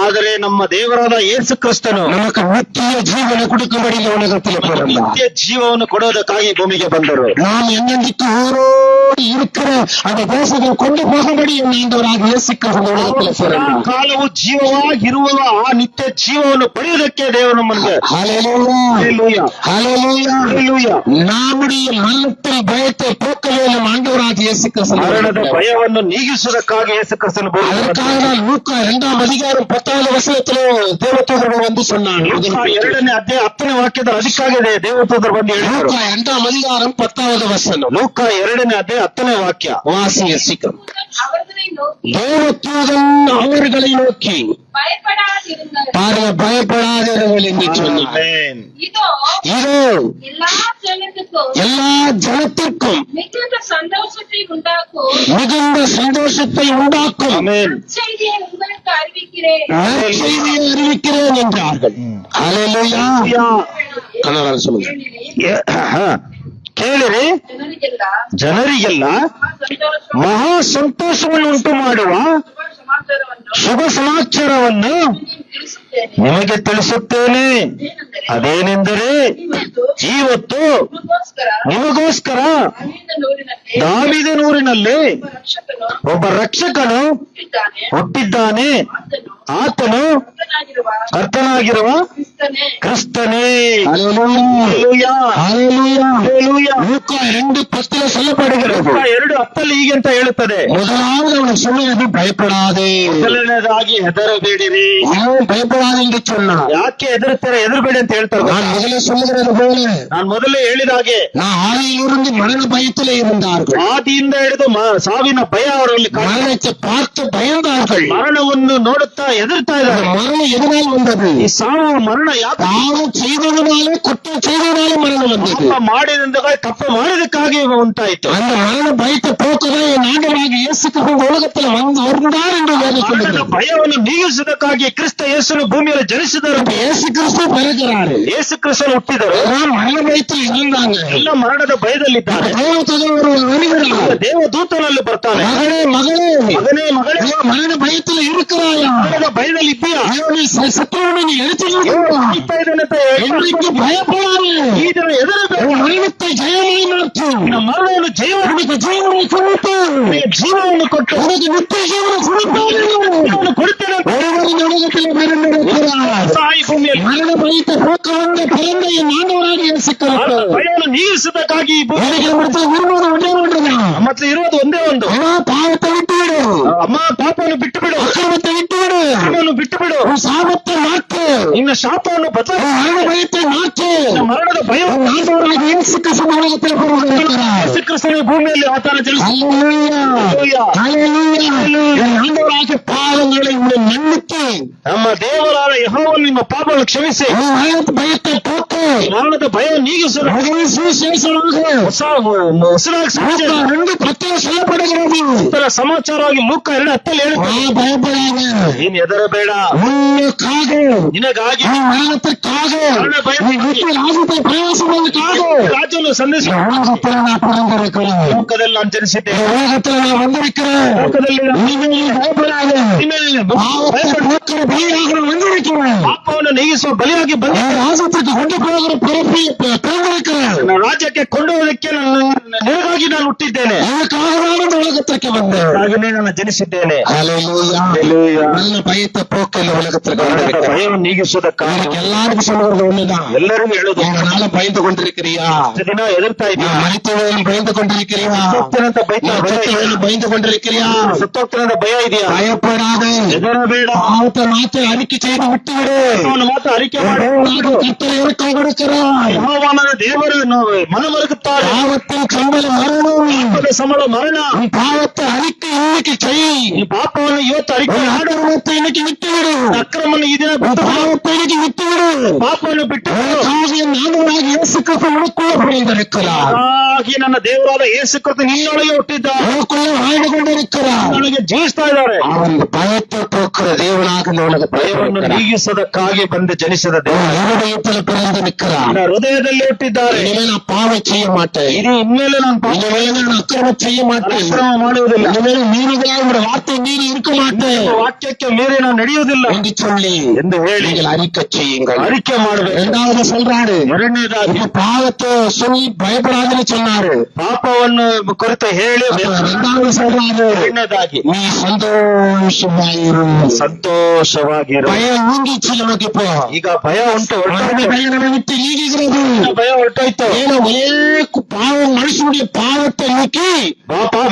ಆದರೆ ನಮ್ಮ ದೇವರಾದ ಯೇಸು ಕ್ರಿಸ್ತನು நமக்கு நித்திய ஜீவனை கொடுக்கும்படி இந்த உலகத்தில் பிறந்தார். ನಿತ್ಯ ಜೀವವನ್ನು ಕೊಡೋದಕ್ಕಾಗಿ ಭೂಮಿಗೆ ಬಂದರು. நாம் என்னென்றைக்கு ஊரோடு இருக்கிற அந்த தேசத்தை கொண்டு போகும்படி என் ஆண்டவராகிய இயேசு கிறிஸ்து இந்த உலகத்தில் பிறந்தார். ಕಾಲವು ಜೀವವಾಗಿರುವ ಆ ನಿತ್ಯ ಜೀವವನ್ನು ಪಡೆಯುವುದಕ್ಕೆ ದೇವರು ನಮಗೆ ஹல்லேலூயா, ஹல்லேலூயா, ஹல்லேலூயா. நம்முடைய மரணத்தின் பயத்தை போக்கவே நம் ஆண்டவராகிய இயேசு கிறிஸ்து ಮರಣದ பிறந்தார். ಭಯವನ್ನು ನೀಗಿಸುವುದಕ್ಕಾಗಿ ಯೇಸು ಕ್ರಿಸ್ತನು அதற்காக தான் லூக்கா 2:10 தேவதூதர்கள் வந்து சொன்னாங்க. 2ನೇ ಅಧ್ಯಾಯ 10ನೇ ವಾಕ್ಯದ ಅದಕ್ಕಾಗಿದೆ ದೇವದೂತರು ಬಂದು ಹೇಳಿದರು. லூக்கா 2:10 ಲೂಕ 2ನೇ ಅಧ್ಯಾಯ 10ನೇ ವಾಕ್ಯ வாசிங்க சீக்கிரம். அவர்களை நோக்கி தேவதூதன் அவர்களை நோக்கி பயப்படாதிருங்கள். பாருங்க, பயப்படாதீர்கள் என்று சொன்னார். ಆಮೆನ್. இதோ இதோ எல்லா ஜனத்துக்கும் எல்லா ஜனத்திற்கும் மிகுந்த சந்தோஷத்தை உண்டாக்கும் மிகுந்த சந்தோஷத்தை உண்டாக்கும் ಆಮೆನ್. செய்தியை உங்களுக்கு அறிவிக்கிறேன். நற்செய்தியை அறிவிக்கிறேன் என்றார்கள். ஹல்லேலூயா. கன்னಡ சொல்லுங்க. ಕೇಳಿರಿ, ಜನರಿಗೆಲ್ಲ ಜನರಿಗೆಲ್ಲ ಸಂತೋಷ ಮಹಾ ಸಂತೋಷವನ್ನು ಉಂಟು ಮಾಡುವ ಸಮಾಚಾರವನ್ನು ಶುಭ ಸಮಾಚಾರವನ್ನು ತಿಳಿಸುತ್ತೇನೆ. ನಿಮಗೆ ತಿಳಿಸುತ್ತೇನೆ. ಏನೆಂದರೆ ಅದೇನೆಂದರೆ ಇವತ್ತು ನಿಮಗೋಸ್ಕರ ದಾವೀದನೂರಿನಲ್ಲಿ ಒಬ್ಬ ರಕ್ಷಕನು ಹುಟ್ಟಿದ್ದಾನೆ. ಆತನು ಕರ್ತನಾಗಿರುವ ಕ್ರಿಸ್ತನೇ. ஹல்லேலூயா. ஹல்லேலூயா. ಹಲ್ಲೆಲೂಯಾ. லூக்கா 2:10 சொல்லப்படுகிறது. 2:10 ಹೀಗೆ ಅಂತ ಹೇಳುತ್ತದೆ. முதலாவது அவன் சொன்னது பயப்படாதே. ಮೊದಲನೇದಾಗಿ ಹೆದರಬೇಡಿರಿ. அவன் பயப்படாதே என்று சொன்னான். ಯಾಕೆ ಹೆದರುತ್ತಾರೆ, ಹೆದರಬೇಡಿ ಅಂತ ಹೇಳ್ತಾರೆ. நான் முதல்ல சொல்லுகிறது போல ನಾನು ಮೊದಲೇ ಹೇಳಿದ ಹಾಗೆ நான் ஆலையிலிருந்து மரண பயத்திலே இருந்தார்கள். ಆದಿಯಿಂದ ಹಿಡಿದು ಸಾವಿನ ಭಯ ಅವರಲ್ಲಿ மரணத்தை பார்த்து பயந்தார்கள். ಮರಣವನ್ನು ನೋಡುತ್ತಾ ಹೆದರ್ತಾ அந்த ಇದ್ದಾರೆ. மரணம் எதனால் வந்தது? ಈ ಸಾವು ಮರಣ ಯಾಕೆ? பாவம் செய்ததனாலே குற்றம் செய்ததனாலே மரணம் வந்தது. ಪಾಪ ಮಾಡಿದಿಂದ ತಪ್ಪು ಮಾಡಿದಕ್ಕಾಗಿ ಉಂಟಾಯಿತು. அந்த மரண பயத்தை போக்கதான் என் ஆண்டவராகிய இயேசு கிறிஸ்து உலகத்தில் வந்தார் என்று வேதம் ಮರಣದ சொல்லுகிறது. ಭಯವನ್ನು ನೀಗಿಸುವುದಕ್ಕಾಗಿ ಕ್ರಿಸ್ತ ಯೇಸುನು ಭೂಮಿಯಲ್ಲಿ ಜನಿಸಿದರು. இப்ப இயேசு கிறிஸ்து பிறக்கிறாரு. ಯೇಸು ಕ್ರಿಸ್ತನು ಹುಟ್ಟಿದರು. எல்லாம் மரண பயத்தில் இருந்தாங்க. ಎಲ್ಲ ಮರಣದ ಭಯದಲ್ಲಿದ್ದಾರೆ. தேவதூதன் ஒருவர் வருகிறார். ದೇವದೂತನಲ್ಲಿ ಬರ್ತಾನೆ. மகளே, மகளே, ಮಗನೇ, ಮಗಳೇ, ஐயோ, மரண பயத்தில் இருக்கிறாயா? ಮರಣದ ಭಯದಲ್ಲಿ ಇದ್ದೀಯಾ? ஐயோ, நீ சத்துருவை நீ எடுத்துக்கிறீங்களா? ಸಾಯ್ತಾ ಇದ್ದೇನೆ ಅಂತ என்றைக்கு பயப்படாதே. ಈ ದಿನ ಹೆದರಬೇಡ. உன் மரணத்தை ஜெயமாய் மாற்று. ನಿನ್ನ ಮರಣವನ್ನು ಜೀವ உனக்கு ஜீவனை கொடுத்து ಜೀವವನ್ನು ಕೊಟ್ಟು உனக்கு நித்திய ஜீவனை கொடுப்பேன். ಜೀವವನ್ನು ಕೊಡುತ್ತೇನೆ ಅಂತ ஒருவரின் உலகத்தில் பிறந்திருக்கிறார். ಸಾಯಿ ಭೂಮಿಯಲ್ಲಿ மரண பயத்தை போக்க வந்த பிறந்த என் ஆண்டவராகிய இயேசு கிறிஸ்து. ಭಯವನ್ನು ನೀಗಿಸುವುದಕ್ಕಾಗಿ ಈ ಭೂಮಿ எனக்கு நம்மிடத்தில் விரும்புவது ஒன்றே ஒன்றுதான். ಮತ್ತೆ ಇರುವುದು ಒಂದೇ ಒಂದು. அம்மா, பாவத்தை விட்டுவிடு. ಅಮ್ಮ, ಪಾಪವನ್ನು ಬಿಟ್ಟು ಬಿಡು. அக்கிரமத்தை விட்டுவிடு. ಪಾಪವನ್ನು ಬಿಟ್ಟು ಬಿಡು. உன் சாபத்தை மாற்று. ನಿನ್ನ ಶಾಪವನ್ನು ಬದಲಾಯಿಸು. உன் மரண பயத்தை மாற்று. ನಿನ್ನ ಮರಣದ ಭಯ உன் ஆண்டவராகிய இயேசு கிறிஸ்து உலகத்தில் பிறந்திருக்கிறார். ಯೇಸು ಕ್ರಿಸ್ತನ ಭೂಮಿಯಲ್ಲಿ ಆತನ ಜನಿಸಿ ஹல்லேலூயா. ஹல்லேலூயா. என் ஆண்டவராகிய பாவங்களை உன்னை மன்னித்து ನಮ್ಮ ದೇವರಾದ ಯೆಹೋವನು ನಿಮ್ಮ ಪಾಪವನ್ನು ಕ್ಷಮಿಸಿ உன் மரண பயத்தை போக்கு. ಮರಣದ ಭಯ ನೀಗಿಸಲು முதல் சுவிசேஷமாக ಹೊಸದಾಗಿ ಸಮಾಚಾರ 2:10 சொல்லப்படுகிறது. ಉತ್ತರ ಸಮಾಚಾರವಾಗಿ ಲೂಕ 2:10 ಹೇಳುತ್ತದೆ. பயப்படாத. ನೀನು ಹೆದರಬೇಡ. உன்னுக்காக, ನಿನಗಾಗಿ உன் மரணத்திற்காக, நீ நித்திய ராஜ்யத்தை பிரவேசிப்பதற்காக ರಾಜನು ಸಂದೇಶ உலகத்தில் நான் பிறந்திருக்கிறேன். ಲೋಕದಲ್ಲಿ ನಾನು ಜನಿಸಿದ್ದೇನೆ. உலகத்தில் நான் வந்திருக்கிறேன். ಲೋಕದಲ್ಲಿ இனிமேல் நீ பயப்படாத. பாவத்தை போக்குற பலியாக நான் வந்திருக்கிறேன். ಪಾಪವನ್ನು ನೀಗಿಸುವ ಬಲಿಯಾಗಿ ಬಂದ என் ராஜ்யத்திற்கு கொண்டு போகிற பிறப்பியை பிறந்திருக்கிறேன். ನಾನು ರಾಜ್ಯಕ್ಕೆ ಕೊಂಡೊಯ್ಯುವುದಕ್ಕೆ ನಿನಗಾಗಿ ನಾನು ಹುಟ್ಟಿದ್ದೇನೆ, எனக்காக நான் இந்த உலகத்திற்கு வந்தேன். ಹಾಗೆಯೇ ನಾನು ಜನಿಸಿದ್ದೇನೆ. ஹல்லேலூயா. ஹல்லேலூயா. நல்ல பயத்தை போக்க இந்த உலகத்திற்கு ನನ್ನ வந்திருக்கிறேன். ಭಯವನ್ನು ನೀಗಿಸುವುದಕ್ಕಾಗಿ எனக்கு எல்லாருக்கும் சொல்றது ஒண்ணுதான். ಎಲ್ಲರಿಗೂ ಹೇಳುದು, இதனால பயந்து கொண்டிருக்கிறியா? ಇಷ್ಟು ದಿನ ಎದುರ್ತಾ நீ ಇದ್ದೀಯ, மனிதவேலும் பயந்து கொண்டிருக்கிறியா? ಸತ್ತೋಗ್ತೇನಂತ நீ சத்துவேலும் பயந்து கொண்டிருக்கிறியா? ಸತ್ತೋಗ್ತೇನಂತ ಭಯ ಇದೆಯಾ? பயப்படாதே. ಹೆದರಬೇಡ. பாவத்தை மாற்ற அறிக்கை செய்து விட்டுவிடு. ಅವನು ಮಾತ್ರ ಅರಿಕೆ ಮಾಡಿ, கர்த்தர் இறக்கம் கொடுக்கிறார். ಯೆಹೋವನ ದೇವರು ಮನಮರುಗುತ್ತಾರೆ. பாவத்தின் சம்பளம் மரணம். ಪಾಪದ ಸಂಬಳ ಮರಣ. உன் பாவத்தை அறிக்கை இன்னைக்கு செய். ಈ ಪಾಪವನ್ನು ಇವತ್ತು ಅರಿಕೆ உன் ಮಾಡು. ஆடவத்தை இன்னைக்கு விட்டுவிடு. ಅಕ್ರಮವನ್ನು ಈ ದಿನ உன் ಬಿಟ್ಟು ಬಿಡು. பாவத்தை இன்னைக்கு விட்டுவிடு. ಪಾಪವನ್ನು ಬಿಟ್ಟು ಬಿಡು. உனக்காக நானும் இயேசு கிறிஸ்து உனக்குள்ள பிறந்திருக்கிறார். ಹಾಗಾಗಿ ನನ್ನ ದೇವರಾದ ಯೇಸು ಕ್ರಿಸ್ತ ನಿನ್ನೊಳಗೆ ಹುಟ್ಟಿದ್ದಾರೆ, உனக்குள்ள வாழ்ந்து கொண்டிருக்கிறார். ನಿನ್ನೊಳಗೆ ಜೀವಿಸ್ತಾ ಇದ್ದಾರೆ. அவன் பயத்தை போக்குற தேவனாக இந்த உலகத்தில் ಭಯವನ್ನು இருக்கிறார். ನೀಗಿಸೋದಕ್ಕಾಗಿ ಬಂದು ಜನಿಸಿದ ದೇವ உன் இருதயத்தில் பிறந்து நிற்கிறார். ನನ್ನ ಹೃದಯದಲ್ಲಿ ಹುಟ್ಟಿದ್ದಾರೆ. இனிமே நான் பாவம் செய்ய மாட்டேன். ಇದು ಇನ್ಮೇಲೆ ನಾನು ಪಾಪ இனிமேல் நான் அக்கிரமம் செய்ய மாட்டேன். ಅಕ್ರಮ ಮಾಡುವುದಿಲ್ಲ, இனிமேல் மீறுதலாக உங்களுடைய வார்த்தை மீறி இருக்க மாட்டேன் ವಾಕ್ಯಕ್ಕೆ ಮೀರಿ ನಾನು ನಡೆಯುವುದಿಲ್ಲ என்று சொல்லி ಎಂದು ಹೇಳಿ நீங்கள் அறிக்கை செய்யுங்கள். ಅರಿಕೆ ಮಾಡಬೇಕು. இரண்டாவது சொல்றாரு, ಎರಡನೇದಾಗಿ இப்ப பாவத்தை சொல்லி பயப்படாதுன்னு சொன்னாரு. ಪಾಪವನ್ನು ಕುರಿತು ಹೇಳಿ இரண்டாவது சொல்றாரு, ಎರಡನೇದಾಗಿ நீ சந்தோஷமாயிரு. ಸಂತೋಷವಾಗಿರು. பயம் நீங்கிச்சு நமக்கு இப்போ. ಈಗ ಭಯ ಉಂಟು, அந்த பயம் நம்மை விட்டு நீங்குகிறது. ಭಯ ಹೊರಟೋಯ್ತು. ஏன்னா ஒரே பாவம், மனுஷனுடைய பாவத்தை நீக்கி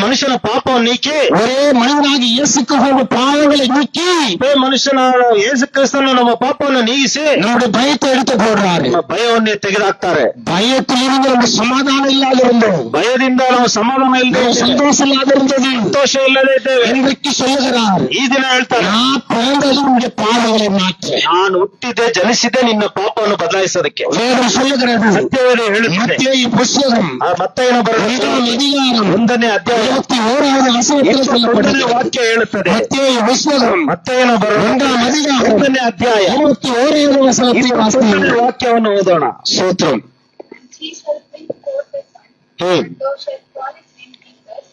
ಮನುಷ್ಯನ ಪಾಪವನ್ನು ನೀಕಿ ஒரே மனிதனாகி இயேசு கிறிஸ்துவின் பாவங்களை நீக்கி ಒಬ್ಬೇ ಮನುಷ್ಯನ ಯೇಸು ಕ್ರಿಸ್ತನು ನಮ್ಮ ಪಾಪವನ್ನು ನೀಗಿಸಿ நம்முடைய பயத்தை எடுத்து போடுறாரு. ನಮ್ಮ ಭಯವನ್ನು ತೆಗೆದುಹಾಕ್ತಾರೆ. பயத்திலிருந்து நம்ம சமாதானம் இல்லாத இருந்தோம். ಭಯದಿಂದ ನಾವು ಸಮಾಧಾನ ಇಲ್ಲದೆ நம்ம சந்தோஷம் இல்லாத இருந்தது. ಸಂತೋಷ ಇಲ್ಲದೆ ಇದ್ದೇವೆ. இன்றைக்கு சொல்லுகிறார், ಈ ದಿನ ಹೇಳ್ತಾರೆ, நான் பிறந்தது உங்களுடைய பாவங்களை மாற்ற. ನಾನು ಹುಟ್ಟಿದೆ, ಜನಿಸಿದೆ ನಿನ್ನ ಪಾಪವನ್ನು ಬದಲಾಯಿಸೋದಕ್ಕೆ. வேதம் சொல்லுகிறது. ಸತ್ಯವೇದ ಹೇಳುತ್ತದೆ. மத்தேயு புஸ்தகம் ಆ ಮತ್ತೇನ ಬರೆದ 1ஆம் அதிகாரம் 1ನೇ ಅಧ್ಯಾಯ 21வது வசனத்தில் 21ನೇ சொல்லப்படுகிறது. ವಾಕ್ಯ ಹೇಳುತ್ತದೆ. மத்தேயு புஸ்தகம் ಮತ್ತೇನ ಬರೆದ 1ஆம் அதிகாரம் 1ನೇ ಅಧ್ಯಾಯ 21வது வசனத்தை 21ನೇ வாசிக்கிறோம். ವಾಕ್ಯವನ್ನು ಓದೋಣ. சூத்திரம். He shall bring forth a son, and thou shalt call his name Jesus,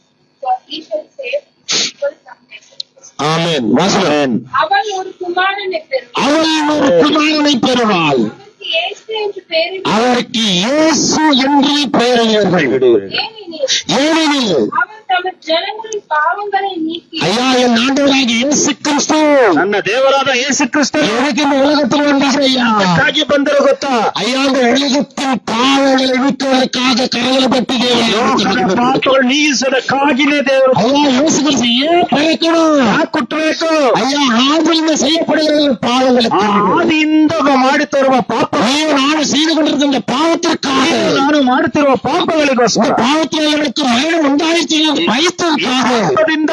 for he shall save his people from their sins. ஆமென். வாசிக்கிறேன். அவன் ஒரு குமாரனை பெறுவான். அவள் ஒரு குமாரனை பெறுவாள். அவனுக்கு இயேசு என்று பெயரிடுவார். அவருக்கு இயேசு என்று பெயரிடுவார்கள். ஏனெனில் அவன் தமது ஜனங்களின் பாவங்களை நீக்கி ஐயா, என் ஆண்டவராகிய இயேசு கிறிஸ்து ನನ್ನ ದೇವರಾದ ಯೇಸು ಕ್ರಿಸ್ತನು எனக்கு இந்த உலகத்தில் வந்தார் ஐயா. ಯಾಕಾಗಿ ಬಂದರು ಗೊತ್ತಾ? ஐயா, இந்த உலகத்தின் பாவங்களை நீக்குவதற்காக கரங்கப்பட்டு ಲೋಕದ ಪಾಪಗಳು ನೀಗಿಸೋದಕ್ಕಾಗಿನೇ ದೇವರು ஐயா, இயேசு கிறிஸ்து ஏன் பிறக்கணும்? ಯಾಕೆ ಕೊಟ್ಟಬೇಕು? ஐயா, ஆதியிலிருந்து செய்யப்படுகிற பாவங்களுக்கு ಆದಿಯಿಂದ ಮಾಡಿ ತರುವ ಪಾಪ, ஐயோ, நான் செய்து கொண்டிருந்த இந்த பாவத்திற்காக, ನಾನು ಮಾಡುತ್ತಿರುವ ಪಾಪಗಳಿಗೋಸ್ಕರ, பாவத்தில் அவர்களுக்கு மரணம் உண்டாயிற்று பயத்திற்காக, ಪಾಪದಿಂದ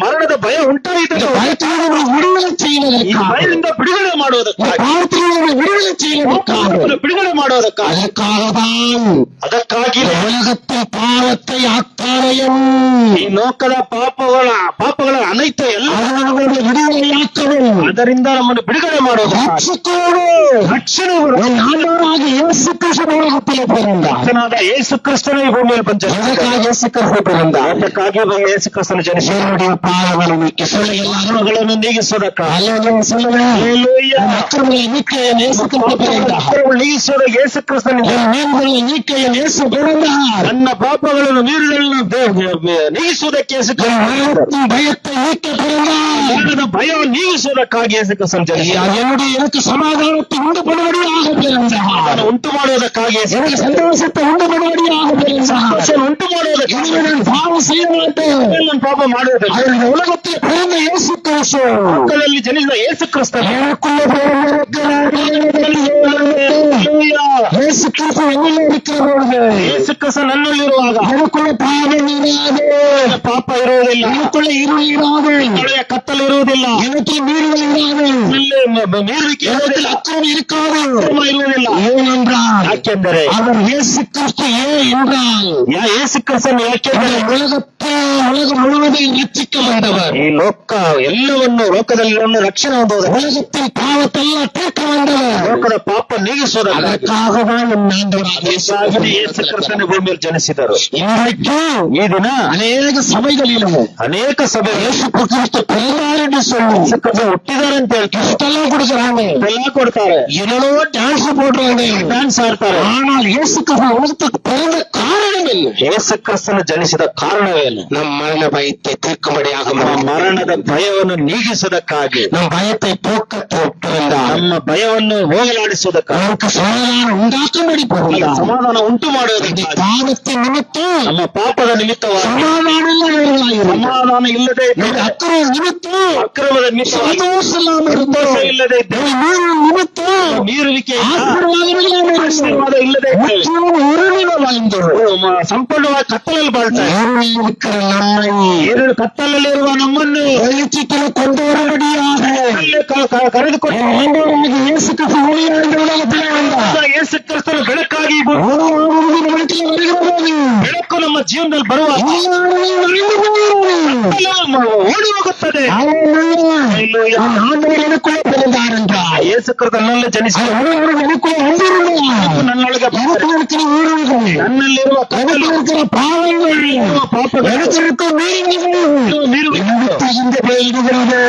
ಮರಣದ ಭಯ ಉಂಟಾಯಿತು. பயத்திலிருந்து விடுதலை ಈ செய்வதற்காக, ಭಯದಿಂದ ಬಿಡುಗಡೆ ಮಾಡುವುದಕ್ಕಾಗಿ, பாவத்திலிருந்து விடுதலை செய்வதற்காக, ಪಾಪವನ್ನು ಬಿಡುಗಡೆ ಮಾಡುವುದಕ್ಕಾಗಿ, அதற்காகதான் ಅದಕ್ಕಾಗಿ இந்த உலகத்தின் பாவத்தை அத்தனையும் ಈ ಲೋಕದ ಪಾಪಗಳ ಅನೈತ ಎಲ್ಲ அவர்களுடைய விடுதலையாக்கவும் ಅದರಿಂದ ನಮ್ಮನ್ನು ಬಿಡುಗಡೆ ಮಾಡುವುದಕ್ಕಾಗಿ ரட்சணை என் ஆண்டவராகிய இயேசு கிறிஸ்து உலகத்திலே பிறந்தார். ಕರ್ತನಾದ ಯೇಸು ಕ್ರಿಸ್ತನು ಈ ಭೂಮಿಯಲ್ಲಿ ಬಂದ. எதற்காக இயேசு கிறிஸ்து பிறந்தார்? ಅದಕ್ಕಾಗಿ ಯೇಸು ಕ್ರಿಸ್ತನು ಜನಿಸಿ என்னுடைய பாவங்களை நீக்கி சொல்ல ಅಕ್ರಮಗಳನ್ನು ನೀಗಿಸೋದಕ್ಕಾಗಿ, அல்ல சொல்லுவேன், என் அக்கிரமங்களை நீக்க என் இயேசு கிறிஸ்து பிறந்தார். ನೀಗಿಸೋದ ಯೇಸು ಕ್ರಿಸ್ತನಿಗೆ என் மீன்களை நீக்க என் இயேசு பிறந்தார். ನನ್ನ ಪಾಪಗಳನ್ನು ನೀಗಿಸುವುದಕ್ಕೆ ಯೇಸು என் மரணத்தின் பயத்தை நீக்க பிறந்தார். ಮರಣದ ಭಯವನ್ನು ನೀಗಿಸುವುದಕ್ಕಾಗಿ ಯೇಸು ಕ್ರಿಸ್ತನು ಜನಿಸಿ எனக்கு சமாதானத்தை உண்டு பண்ணும்படியாக பிறந்தார். ಉಂಟು ಮಾಡುವುದಕ್ಕಾಗಿ எனக்கு சந்தோஷத்தை உண்டு பண்ணும்படியாக பிறந்தார். ಉಂಟು ಮಾಡುವುದಕ್ಕೆ இனிமே நான் பாவம் செய்ய மாட்டேன். ನಾನು ಪಾಪ ಮಾಡುವುದಕ್ಕೆ அவருடைய உலகத்தில் பிறந்த இயேசு கிறிஸ்து ಲೋಕದಲ್ಲಿ ಜನಿಸಿದ ಯೇಸು ಕ್ರಿಸ್ತನು எனக்குள்ள பிறந்திருக்கிறார். இயேசு கிறிஸ்து என்னிலே இருக்கிற பொழுது ಯೇಸು ಕ್ರಿಸ್ತ ನನ್ನಲ್ಲಿರುವಾಗ எனக்குள்ள பாவம் இராது, ಪಾಪ ಇರುವುದಿಲ್ಲ, எனக்குள்ள இருள் இராது, ಒಳ್ಳೆಯ ಕತ್ತಲು ಇರುವುದಿಲ್ಲ, எனக்குள்ள மீறுதல் இராது, ಮೀರುವಿಕೆ எனக்குள்ள ಇರುವುದಿಲ್ಲ, அக்கிரமம் இருக்காது. ಅಕ್ರಮ ಇರುವುದಿಲ್ಲ. ஏனென்றால் ಯಾಕೆಂದರೆ அவர் இயேசு கிறிஸ்து ஏன் என்றால் ಯೇಸು ಕ್ರಿಸ್ತನು ಯಾಕೆಂದರೆ இந்த உலகம் முழுவதையும் ரட்சிக்க வந்தவர். ಈ ಎಲ್ಲವನ್ನು ಲೋಕದಲ್ಲಿ ರಕ್ಷಣೆ ಹೊಂದುವುದು, உலகத்தின் பாவத்தெல்லாம் தீர்க்க வந்தவர். ಲೋಕದ ಪಾಪ ನೀಗಿಸುವುದಕ್ಕಾಗಿ அதற்காகதான் நம் ஆண்டவராகிய ಯೇಸು ಕ್ರಿಸ್ತನ ಭೂಮಿಯಲ್ಲಿ ಜನಿಸಿದರು. இன்றைக்கு ಈ ದಿನ அநேக சபைகளிலும் ಅನೇಕ ಸಭೆ இயேசு கிறிஸ்து பிறந்தார் என்று சொல்லி ಹುಟ್ಟಿದ್ದಾರೆ ಅಂತ ಹೇಳ್ತಾರೆ, கிறிஸ்தெல்லாம் கொடுக்குறாங்க, ಎಲ್ಲ ಕೊಡ್ತಾರೆ, என்னோ டான்ஸ் போடுறாங்க, ಡ್ಯಾನ್ಸ್ ಆಡ್ತಾರೆ. ஆனால் இயேசு கிறிஸ்து உலகத்துக்கு பிறந்த காரணம் என்ன? ಯೇಸು ಕ್ರಿಸ್ತನ ಜನಿಸಿದ ಕಾರಣವೇನು? நம் மரண பயத்தை தீர்க்கும்படியாக ನಮ್ಮ ಮರಣದ ಭಯವನ್ನು ನೀಗಿಸುವುದಕ್ಕಾಗಿ, நம் பயத்தை போக்க பிறந்தார். ನಮ್ಮ ಭಯವನ್ನು ಹೋಗಲಾಡಿಸುವುದಕ್ಕಾಗಿ, நமக்கு சமாதானம் உண்டாக்கும்படி பிறந்தார். ಸಮಾಧಾನ ಉಂಟು ಮಾಡುವುದಕ್ಕಾಗಿ, பாவத்தின் நிமித்தம் ನಮ್ಮ ಪಾಪದ ನಿಮಿತ್ತವಾಗಿ சமாதானம் இல்லாதவர்களாயிருந்தோம். ಸಮಾಧಾನ ಇಲ್ಲದೆ நம்முடைய அக்கிரம நிமித்தம் ಅಕ್ರಮದ ನಿಮಿತ್ತವಾಗಿ சந்தோஷம் இல்லாமல் இருந்தோம். ಸಂತೋಷ ಇಲ್ಲದೆ ಇದ್ದೇವೆ. மீறும் நிமித்தம் ಮೀರುವಿಕೆ ஆசீர்வாதம் ಇಲ್ಲದೆ ಇದ್ದೇವೆ. உறவின வாழ்ந்தோம். ಸಂಪೂರ್ಣವಾಗಿ ಕತ್ತಲಲ್ಲಿ ಬಾಳ್ತಾರೆ. இருக்கிற நம்மை ಎರಡು ಕತ್ತಲಲ್ಲಿರುವ ನಮ್ಮನ್ನು வெளிச்சத்தில் கொண்டு வரும்படியாக ಕರೆದುಕೊಂಡು ஆண்டவராகிய இயேசு கிறிஸ்து ஒளியாக இந்த உலகத்திலே வந்தார். ಯೇಸು ಕ್ರಿಸ್ತನ ಬೆಳಕಾಗಿ உலகத்தில் வருகிறபோது ಬೆಳಕು ನಮ್ಮ ಜೀವನದಲ್ಲಿ ಬರುವಾಗ எல்லாரும் அழிந்து போகிறார்கள். ಓಡಿ ಹೋಗುತ್ತದೆ. ஆண்டவர் எனக்குள்ளே பிறந்தார் என்றார். ಯೇಸು ಕ್ರಿಸ್ತನಲ್ಲಿ ಜನಿಸಿ ஒருவர் எனக்குள்ளே வந்திருந்தார். ನನ್ನೊಳಗೆ எனக்கு இருக்கிற ஊழல்கள், ನನ್ನಲ್ಲಿರುವ எனக்கு இருக்கிற பாவங்கள், ಪಾಪಗಳು, எனக்கு இருக்கிற மீறுதல்கள் ಮೀರುವಿಕೆ இந்த பெய்கிறது.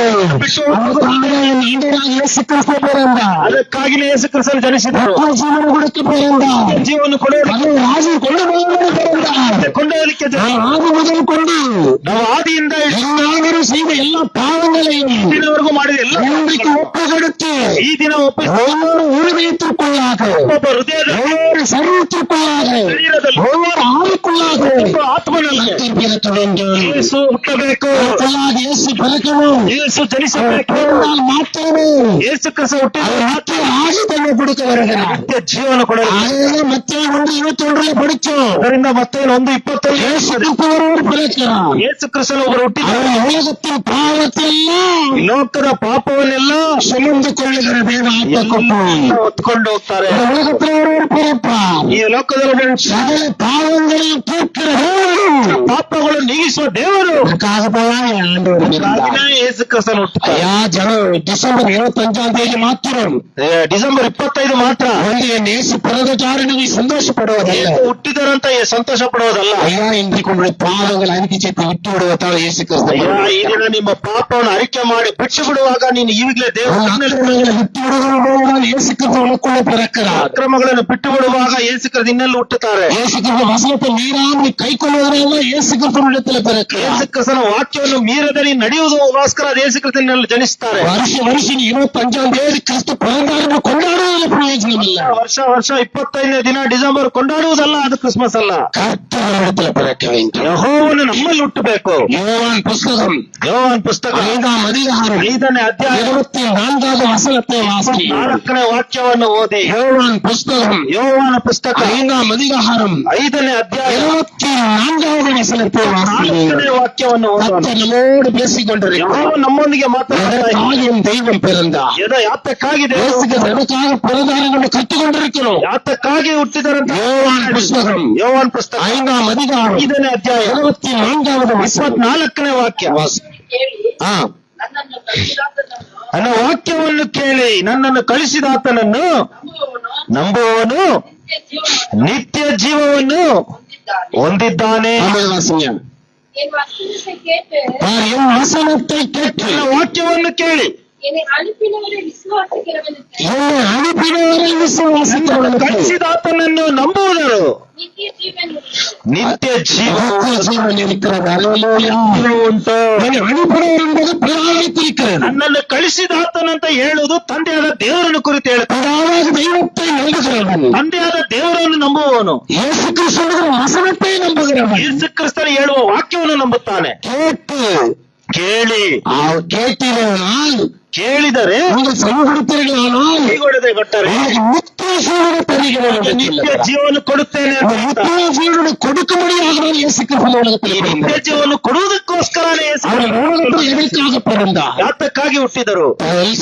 அதற்காக என் ஆண்டவராகிய இயேசு கிறிஸ்து பிறந்தார். ಅದಕ್ಕಾಗಿಯೇ ಯೇಸು ಕ್ರಿಸ್ತನು ಜನಿಸಿದರು. ஜீவன் கொடுக்க பிறந்தார். ಜೀವನ ಕೊಡುವ அது ராஜு கொண்டு போவது பிறந்தார். ಕೊಂಡೋಗಲಿಕ್ಕೆ ஆதி முதல் கொண்டு ನಾವು ಆದಿಯಿಂದ எல்லாரும் செய்த எல்லா பாவங்களையும் ದಿನವರೆಗೂ ಮಾಡಿದ ಎಲ್ಲ இன்றைக்கு ஒப்பு கொடுத்து ಈ ದಿನ ಒಪ್ಪಿಸಿ ஒவ்வொரு உரிமையத்திற்குள்ளாக, ಒಬ್ಬ ಹೃದಯದ ஒவ்வொரு சரீரத்திற்குள்ளாக, ಶರೀರದಲ್ಲಿ ஒவ்வொரு ஆவிக்குள்ளாக ಒಬ್ಬ ಆತ್ಮನಲ್ಲಿ கர்த்தர் பிறக்க வேண்டும். ಯೇಸು ಹುಟ್ಟಬೇಕು. அதற்குள்ளாக இயேசு பிறக்கணும். ಯೇಸು ಜನಿಸಬೇಕು. பிறந்தால் மாத்திரமே ಯೇಸು ಕ್ರಿಸ್ತ ಹುಟ್ಟಿದ அவர் மத்திய ஆசி தன்னை கொடுக்க வருகிறார். ನಿತ್ಯ ಜೀವನ ಕೊಡಲು. அதே மத்திய 1:21 படிச்சோம். ಅದರಿಂದ ಮತ್ತೆ 1:20 இயேசு கிறிஸ்து ஒருவர் பிறக்கிறார். ಯೇಸು ಕ್ರಿಸ್ತನು ಒಬ್ಬರು ಹುಟ್ಟಿದ್ದಾರೆ. அவர் உலகத்தின் பாவத்தையெல்லாம் ಲೋಕದ ಪಾಪವನ್ನೆಲ್ಲ சுமந்து கொள்ளுகிற தேவ ஆத்மக்குப்பம். ಹೊತ್ಕೊಂಡು ಹೋಗ್ತಾರೆ. இந்த உலகத்தில் ஒருவர் பிறப்பார். ಈ ಲೋಕದಲ್ಲಿ சகல பாவங்களையும் தீர்க்கிற தேவன். ಪಾಪಗಳು ನೀಗಿಸುವ ದೇವರು. அதற்காகத்தான் ஆண்டவர் பிறந்தார். ಹಾಗೆಯೇ ಯೇಸು ಕ್ರಿಸ್ತನು ಹುಟ್ಟುತ್ತಾರೆ. ஐயா டிசம்பர் 25ஆம் தேதி மாத்திரம் ಡಿಸೆಂಬರ್ 25 ಮಾತ್ರ ஒன்றிய நேசு பிறந்ததாரனை சந்தோஷப்படுவதல்ல. ಹುಟ್ಟಿದರಂತ ಸಂತೋಷ ಪಡುವುದಲ್ಲ. ஐயா இன்றைக்கு உங்களுடைய பாவங்கள் அறிக்கை விட்டு விடுவதால் இயேசு கிறிஸ்து ಅಯ್ಯ, ಈ ದಿನ ನಿಮ್ಮ ಪಾಪವನ್ನು ಅರಿಕೆ ಮಾಡಿ ಬಿಟ್ಟು ಬಿಡುವಾಗ ನೀನು ಈಗಲೇ அக்கிரமங்களை விட்டு விடுவதால் இயேசு கிறிஸ்து உனக்குள்ளே பிறக்கிறார். ಅಕ್ರಮಗಳನ್ನು ಬಿಟ್ಟು ಬಿಡುವಾಗ ಯೇಸು ಕ್ರಿಸ್ತ ಇನ್ನೆಲ್ಲ ಹುಟ್ಟುತ್ತಾರೆ. இயேசு கிறிஸ்து வசனத்தை மீறாமல் கை கொள்வதனால இயேசு கிறிஸ்து இடத்துல பிறக்கிறார். ಯೇಸು ಕ್ರಿಸ್ತನ ವಾಕ್ಯವನ್ನು ಮೀರದಲ್ಲಿ ನಡೆಯುವುದಕ್ಕೋಸ್ಕರ ಯೇಸು ಕ್ರಿಸ್ತನಲ್ಲಿ ಜನಿಸುತ್ತಾರೆ. வருஷம் 25ஆம் தேதி கிறிஸ்து பிறந்தார் கொண்டாடுவது பிரயோஜனம் இல்ல. ವರ್ಷ 25ನೇ ದಿನ ಡಿಸೆಂಬರ್ ಕೊಂಡಾಡುವುದಲ್ಲ, ಅದು ಕ್ರಿಸ್ಮಸ್ ಅಲ್ಲ. கர்த்தரிடத்துல பிறக்க வேண்டும். ಯೆಹೋವನು ನಮ್ಮಲ್ಲಿ ಹುಟ್ಟಬೇಕು. யோவான் புஸ்தகம் ಯೋಹಾನ ಪುಸ್ತಕ 5ஆம் அதிகாரம் 5ನೇ ಅಧ್ಯಾಯ 24வது வசனத்தை வாசி. 4ನೇ ವಾಕ್ಯವನ್ನು ಓದಿ. யோவான் புஸ்தகம் ಯೋಹಾನ ಪುಸ್ತಕ 5ஆம் அதிகாரம் 5ನೇ ಅಧ್ಯಾಯ 24வது வசனத்தை வாசி. 4ನೇ ವಾಕ್ಯವನ್ನು ಓದೋಣ. கர்த்தர் நம்மோடு பேசிக் கொண்டிருக்கிறார். ಯೆಹೋವನು ನಮ್ಮೊಂದಿಗೆ ಮಾತನಾಡುತ್ತಾ எதற்காகவும் தெய்வம் பிறந்தார். ಯಾತಕ್ಕಾಗಿ இயேசுக்கு எதற்காக பிறந்தார் என்று கற்றுக்கொண்டிருக்கிறோம். ಯಾತಕ್ಕಾಗಿ ಹುಟ್ಟಿದರಂತ யோவான் புஸ்தகம் ಯೋಹಾನ ಪುಸ್ತಕ 5ஆம் அதிகாரம் 5ನೇ ಅಧ್ಯಾಯ 24வது வசனம் 24ನೇ ವಾಕ್ಯ. வாசி. ಕೇಳಿ ஆ ನನ್ನನ್ನು ಕಲಿಸಿದಾತನನ್ನು ನನ್ನ ವಾಕ್ಯವನ್ನು ಕೇಳಿ ನನ್ನನ್ನು ಕಳಿಸಿದಾತನನ್ನು ನಂಬುವವನು ನಂಬುವವನು ನಿತ್ಯ ಜೀವವನ್ನು ನಿತ್ಯ ಜೀವವನ್ನು ಹೊಂದಿದ್ದಾನೆ. ಹೊಂದಿದ್ದಾನೆ. ஆமென் வாசிங்க. என் வசனத்தை கேட்டு பார், என் வசனத்தை கேட்டு ನನ್ನ ವಾಕ್ಯವನ್ನು ಕೇಳಿ என்னை அனுப்பினவரை விசுவாசிக்கிறவனுக்கு என்னை அனுப்பினவரை விசுவாசிக்கிறவனுக்கு ಕಳಿಸಿದಾತನನ್ನು ನಂಬುವುದರು நித்திய ஜீவன் உண்டு. ನಿತ್ಯ ಜೀವ நித்திய ஜீவன் இருக்கிறது. அல்லேலூயா. ಉಂಟು. என்னை அனுப்பினவர் என்பது பிதாவை குறிக்கிறது. ನನ್ನನ್ನು ಕಳಿಸಿದಾತನಂತ ಹೇಳುವುದು ತಂದೆಯಾದ ದೇವರನ್ನು ಕುರಿತು ಹೇಳುತ್ತೆ. பிதாவாக தெய்வத்தை நம்புகிறவன், ತಂದೆಯಾದ ದೇವರನ್ನು ನಂಬುವವನು இயேசு கிறிஸ்துவின் வசனத்தை நம்புகிறவன், ಯೇಸು ಕ್ರಿಸ್ತನ ಹೇಳುವ ವಾಕ್ಯವನ್ನು ನಂಬುತ್ತಾನೆ. கேட்டு ಕೇಳಿ அவர் கேட்டினால் ಕೇಳಿದರೆ நீங்கள் செவி கொடுத்தீர்களானால் ಕೈಗೊಡದೆ ಕೊಟ್ಟರೆ உங்களுக்கு நித்திய ஜீவனை தருகிறேன் என்று ನಿತ್ಯ சொல்லுகிறார். ಜೀವನ ಕೊಡುತ್ತೇನೆ அந்த ಅಂತ. நித்திய ஜீவனை கொடுக்கும்படியாக தான் இயேசு கிறிஸ்து உலகத்தில் ಈ ನಿತ್ಯ பிறந்தார். ಜೀವನ ಕೊಡುವುದಕ್ಕೋಸ್ಕರನೇ ಯೇಸು அவர் உலகத்தில் எதற்காக பிறந்தார்? ಯಾತಕ್ಕಾಗಿ ಹುಟ್ಟಿದರು?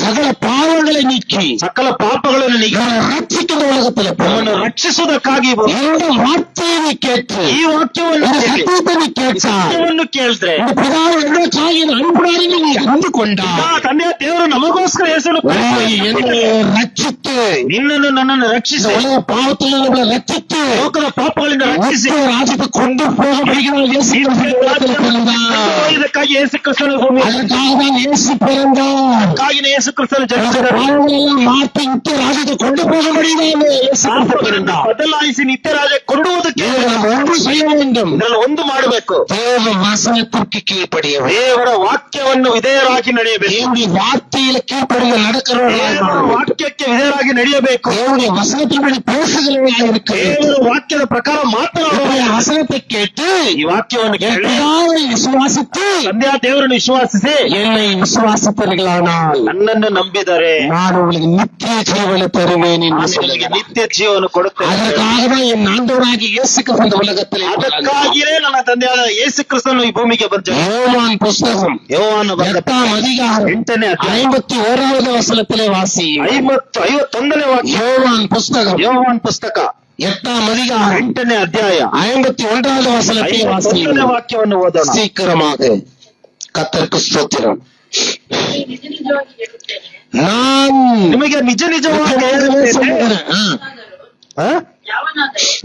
சகல பாவங்களை நீக்கி ಸಕಲ ಪಾಪಗಳನ್ನು ನೀಗಿ நம்மை ரட்சிக்கிற உலகத்தில் ನಮ್ಮನ್ನು பிறந்தார். ರಕ್ಷಿಸುವುದಕ್ಕಾಗಿ இந்த வார்த்தையை கேட்டு ಈ ವಾಕ್ಯವನ್ನು இந்த ಕೇಳಿ, சத்தியத்தை நீ கேட்டால் ಸತ್ಯವನ್ನು ಕೇಳಿದ್ರೆ இந்த பிதாவை எதற்காக அன்புடாரில் நீ அன்பு கொண்டார் ತಂದೆಯ ದೇವರು ನಮಗೋಸ್ಕರ ಹೆಸರು என்னை ரட்சித்து ನಿನ್ನನ್ನು ನನ್ನನ್ನು இந்த ರಕ್ಷಿಸಿ உலக பாவத்தில் நம்மளை ரட்சித்து ಲೋಕದ ಪಾಪಗಳಿಂದ ರಕ್ಷಿಸಿ மத்திய ராஜ்யத்தை கொண்டு போக முடிகிறார் இயேசு கிறிஸ்து உலகத்தில் பிறந்தார். ಇದಕ್ಕಾಗಿ ಯೇಸು ಕ್ರಿಸ್ತನ ಭೂಮಿ அதற்காக தான் இயேசு பிறந்தார். ಅದಕ್ಕಾಗಿನೇ ಯೇಸು ಕ್ರಿಸ್ತನ இந்த ಜನಿಸಿದರು. பாவங்களை எல்லாம் மாற்றி நித்திய ராஜ்யத்தை கொண்டு போக முடியுதான் இயேசு கிறிஸ்து பிறந்தார். ಬದಲಾಯಿಸಿ ನಿತ್ಯ ರಾಜ ಕೊಡುವುದಕ್ಕೆ இதை நாம் ஒன்று செய்ய வேண்டும். ಇದರಲ್ಲಿ ಒಂದು ಮಾಡಬೇಕು. தேவ வசனத்திற்கு கீழ்ப்படிய வேண்டும். ದೇವರ ವಾಕ್ಯವನ್ನು ವಿಧೇಯರಾಗಿ ನಡೆಯಬೇಕು. தேவனுடைய வார்த்தையில கீழ்ப்படிய ದೇವರ நடக்கிறவர்களாக ವಾಕ್ಯಕ್ಕೆ ವಿಧೇಯರಾಗಿ ನಡೆಯಬೇಕು. தேவனுடைய வசனத்தின்படி பேசுகிறவர்களாக இருக்க வேண்டும். ದೇವರ ವಾಕ್ಯದ ಪ್ರಕಾರ ಮಾತನಾಡುವ தேவனுடைய வசனத்தை கேட்டு ಈ ವಾಕ್ಯವನ್ನು என் ಕೇಳಿ பிதாவை விசுவாசித்து ತಂದೆಯ ದೇವರನ್ನು ವಿಶ್ವಾಸಿಸಿ என்னை விசுவாசித்தவர்களானால் ನನ್ನನ್ನು ನಂಬಿದರೆ நான் உங்களுக்கு நித்திய ஜீவனை தருவேன் என்று ನಾನು ನಿಮಗೆ சொல்லுகிறார். ನಿತ್ಯ ಜೀವನ ಕೊಡುತ್ತೇನೆ. அதற்காக தான் என் ஆண்டவராகி இயேசு கிறிஸ்து இந்த உலகத்தில் ಅದಕ್ಕಾಗಿಯೇ ನನ್ನ ತಂದೆಯಾದ ಯೇಸು ಕ್ರಿಸ್ತನು ಈ ಭೂಮಿಗೆ ಬಂದರು. யோவான் புஸ்தகம் ಯೋಹಾನ ಬರೆದ 8ஆம் அதிகாரம் 8ನೇ ಅಧ್ಯಾಯ 51வது வசனத்திலே வாசி. 51ನೇ ವಾಕ್ಯ. யோவான் புஸ்தகம் ಯೋಹಾನ್ ಪುಸ್ತಕ 8ஆம் அதிகாரம் 8ನೇ ಅಧ್ಯಾಯ 51வது வசனத்தை வாசி. 51ನೇ ವಾಕ್ಯವನ್ನು ಓದೋಣ. சீக்கிரமாக. கர்த்தருக்கு ஸ்தோத்திரம். நீ நிஜ நிஜವಾಗಿ ಹೇಳುತ್ತೇನೆ. நான் ನಿಮಗೆ ನಿಜ ನಿಜವಾಗಿ நிஜமாகவே சொல்லுகிறேன். ಆ?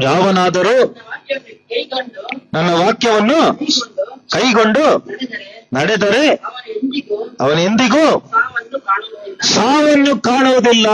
ಯಾವನಾದರೂ ನನ್ನ ವಾಕ್ಯವನ್ನು ಕೈಗೊಂಡು ನನ್ನ ವಾಕ್ಯವನ್ನು ಕೈಗೊಂಡು ನಡೆದರೆ ಅವನು ಎಂದಿಗೂ ಸಾವನ್ನು ಕಾಣುವುದಿಲ್ಲ.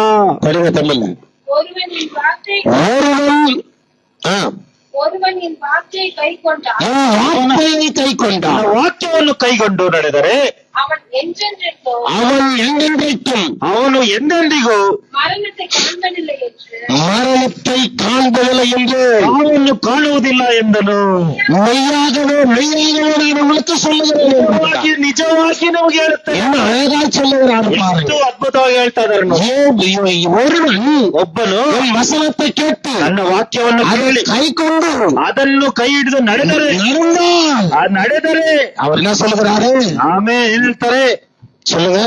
படிங்க தமிழ்ல. ஒருவன் என் வார்த்தை ஒருவன் ஒருவன் என் வார்த்தையை கைக்கொண்டான் என் வார்த்தையை கை ನನ್ನ கொண்டான் ವಾಕ್ಯವನ್ನು ಕೈಗೊಂಡು ನಡೆದರೆ அவன் என்றென்றைக்கும் அவன் என்றென்றைக்கும் ಅವನು ಎಂದೆಂದಿಗೂ மரணத்தை காண்பதில்லை என்று மரணத்தை காண்பதில்லை என்று ಸಾವನ್ನು ಕಾಣುವುದಿಲ್ಲ ಎಂದನು. மெய்யாகவே மெய்யாகவே நான் உங்களுக்கு சொல்லுகிறேன் ನಿಜವಾಗಿ ನಿಜವಾಗಿ ನಮಗೆ ಹೇಳುತ್ತೇನೆ. என்ன அழகா சொல்லுகிறார் ಎಷ್ಟು பாருங்க. ಅದ್ಭುತವಾಗಿ ಹೇಳ್ತಾ ಇದ್ದಾರೆ ನೋಡಿ. ஒருவன் ಒಬ್ಬನು என் வசனத்தை கேட்டு ನನ್ನ ವಾಕ್ಯವನ್ನು அதை ಕೇಳಿ கை கொண்டு ಅದನ್ನು ಕೈ ಹಿಡಿದು ನಡೆದರೆ நடந்தால் ಆ ನಡೆದರೆ அவர் என்ன சொல்லுகிறாரு ಆಮೇಲೆ ಏನ್ ಹೇಳ್ತಾರೆ? சொல்லுங்க.